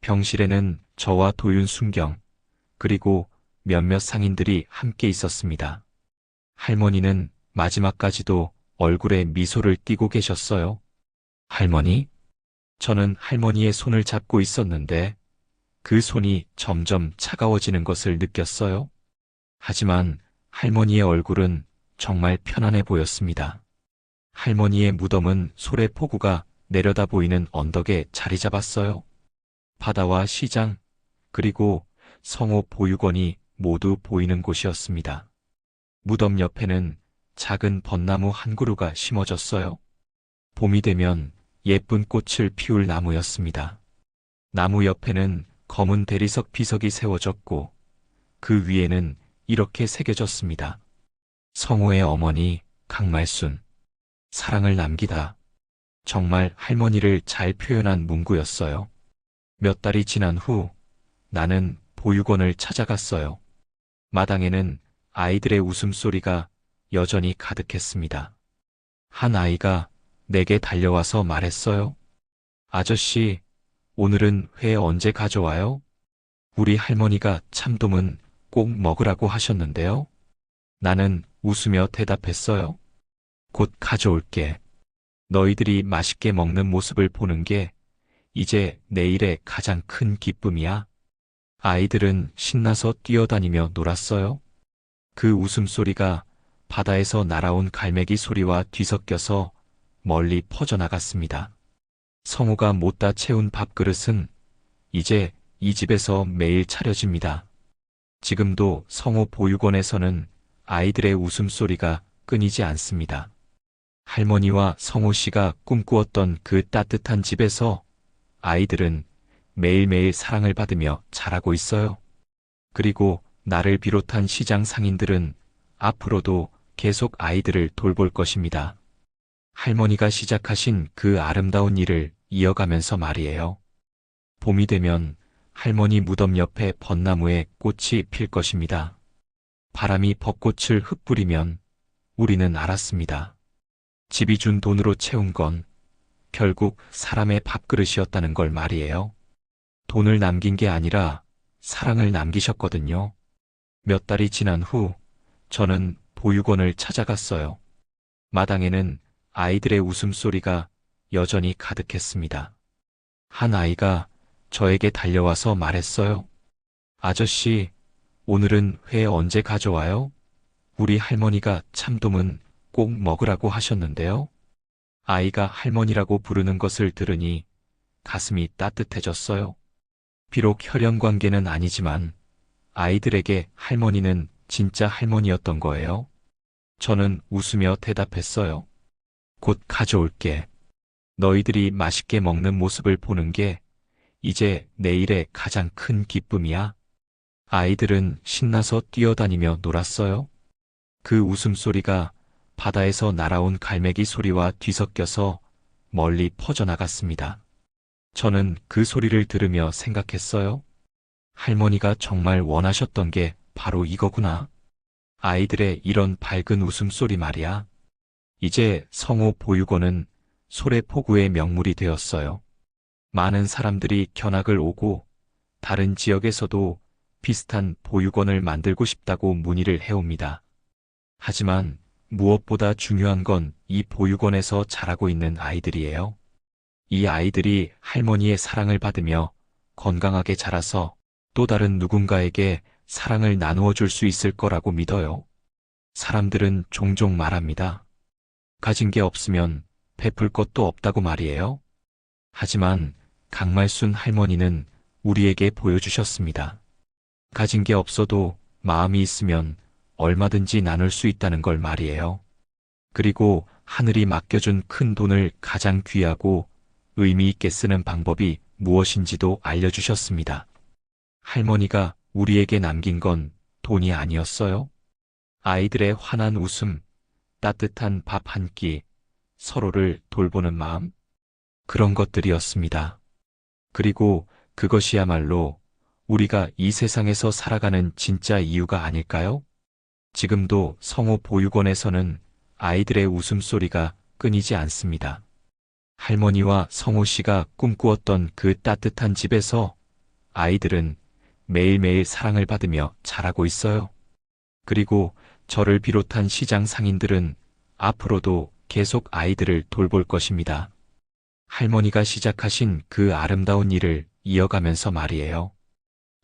Speaker 1: 병실에는 저와 도윤 순경, 그리고 몇몇 상인들이 함께 있었습니다. 할머니는 마지막까지도 얼굴에 미소를 띠고 계셨어요. 할머니? 저는 할머니의 손을 잡고 있었는데 그 손이 점점 차가워지는 것을 느꼈어요. 하지만 할머니의 얼굴은 정말 편안해 보였습니다. 할머니의 무덤은 소래포구가 내려다 보이는 언덕에 자리 잡았어요. 바다와 시장, 그리고 성호 보육원이 모두 보이는 곳이었습니다. 무덤 옆에는 작은 벚나무 한 그루가 심어졌어요. 봄이 되면 예쁜 꽃을 피울 나무였습니다. 나무 옆에는 검은 대리석 비석이 세워졌고 그 위에는 이렇게 새겨졌습니다. 성호의 어머니 강말순, 사랑을 남기다. 정말 할머니를 잘 표현한 문구였어요. 몇 달이 지난 후 나는 보육원을 찾아갔어요. 마당에는 아이들의 웃음소리가 여전히 가득했습니다. 한 아이가 내게 달려와서 말했어요. 아저씨, 오늘은 회 언제 가져와요? 우리 할머니가 참돔은 꼭 먹으라고 하셨는데요. 나는 웃으며 대답했어요. 곧 가져올게. 너희들이 맛있게 먹는 모습을 보는 게 이제 내일의 가장 큰 기쁨이야. 아이들은 신나서 뛰어다니며 놀았어요. 그 웃음소리가 바다에서 날아온 갈매기 소리와 뒤섞여서 멀리 퍼져나갔습니다. 성호가 못다 채운 밥그릇은 이제 이 집에서 매일 차려집니다. 지금도 성호 보육원에서는 아이들의 웃음소리가 끊이지 않습니다. 할머니와 성호 씨가 꿈꾸었던 그 따뜻한 집에서 아이들은 매일매일 사랑을 받으며 자라고 있어요. 그리고 나를 비롯한 시장 상인들은 앞으로도 계속 아이들을 돌볼 것입니다. 할머니가 시작하신 그 아름다운 일을 이어가면서 말이에요. 봄이 되면 할머니 무덤 옆에 벚나무에 꽃이 필 것입니다. 바람이 벚꽃을 흩뿌리면 우리는 알았습니다. 집이 준 돈으로 채운 건 결국 사람의 밥그릇이었다는 걸 말이에요. 돈을 남긴 게 아니라 사랑을 남기셨거든요. 몇 달이 지난 후 저는 보육원을 찾아갔어요. 마당에는 아이들의 웃음소리가 여전히 가득했습니다. 한 아이가 저에게 달려와서 말했어요. 아저씨, 오늘은 회 언제 가져와요? 우리 할머니가 참돔은 꼭 먹으라고 하셨는데요. 아이가 할머니라고 부르는 것을 들으니 가슴이 따뜻해졌어요. 비록 혈연 관계는 아니지만 아이들에게 할머니는 진짜 할머니였던 거예요. 저는 웃으며 대답했어요. 곧 가져올게. 너희들이 맛있게 먹는 모습을 보는 게 이제 내일의 가장 큰 기쁨이야. 아이들은 신나서 뛰어다니며 놀았어요. 그 웃음소리가 바다에서 날아온 갈매기 소리와 뒤섞여서 멀리 퍼져나갔습니다. 저는 그 소리를 들으며 생각했어요. 할머니가 정말 원하셨던 게 바로 이거구나. 아이들의 이런 밝은 웃음소리 말이야. 이제 성호 보육원은 소래포구의 명물이 되었어요. 많은 사람들이 견학을 오고 다른 지역에서도 비슷한 보육원을 만들고 싶다고 문의를 해옵니다. 하지만 무엇보다 중요한 건 이 보육원에서 자라고 있는 아이들이에요. 이 아이들이 할머니의 사랑을 받으며 건강하게 자라서 또 다른 누군가에게 사랑을 나누어 줄 수 있을 거라고 믿어요. 사람들은 종종 말합니다. 가진 게 없으면 베풀 것도 없다고 말이에요. 하지만 강말순 할머니는 우리에게 보여주셨습니다. 가진 게 없어도 마음이 있으면 얼마든지 나눌 수 있다는 걸 말이에요. 그리고 하늘이 맡겨준 큰 돈을 가장 귀하고 의미 있게 쓰는 방법이 무엇인지도 알려주셨습니다. 할머니가 우리에게 남긴 건 돈이 아니었어요. 아이들의 환한 웃음, 따뜻한 밥 한 끼, 서로를 돌보는 마음, 그런 것들이었습니다. 그리고 그것이야말로 우리가 이 세상에서 살아가는 진짜 이유가 아닐까요? 지금도 성호 보육원에서는 아이들의 웃음소리가 끊이지 않습니다. 할머니와 성호 씨가 꿈꾸었던 그 따뜻한 집에서 아이들은 매일매일 사랑을 받으며 자라고 있어요. 그리고 저를 비롯한 시장 상인들은 앞으로도 계속 아이들을 돌볼 것입니다. 할머니가 시작하신 그 아름다운 일을 이어가면서 말이에요.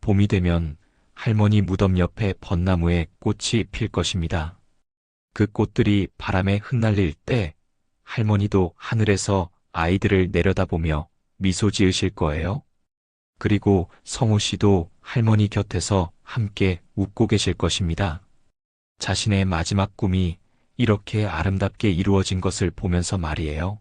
Speaker 1: 봄이 되면 할머니 무덤 옆에 벚나무에 꽃이 필 것입니다. 그 꽃들이 바람에 흩날릴 때 할머니도 하늘에서 아이들을 내려다보며 미소 지으실 거예요. 그리고 성우 씨도 할머니 곁에서 함께 웃고 계실 것입니다. 자신의 마지막 꿈이 이렇게 아름답게 이루어진 것을 보면서 말이에요.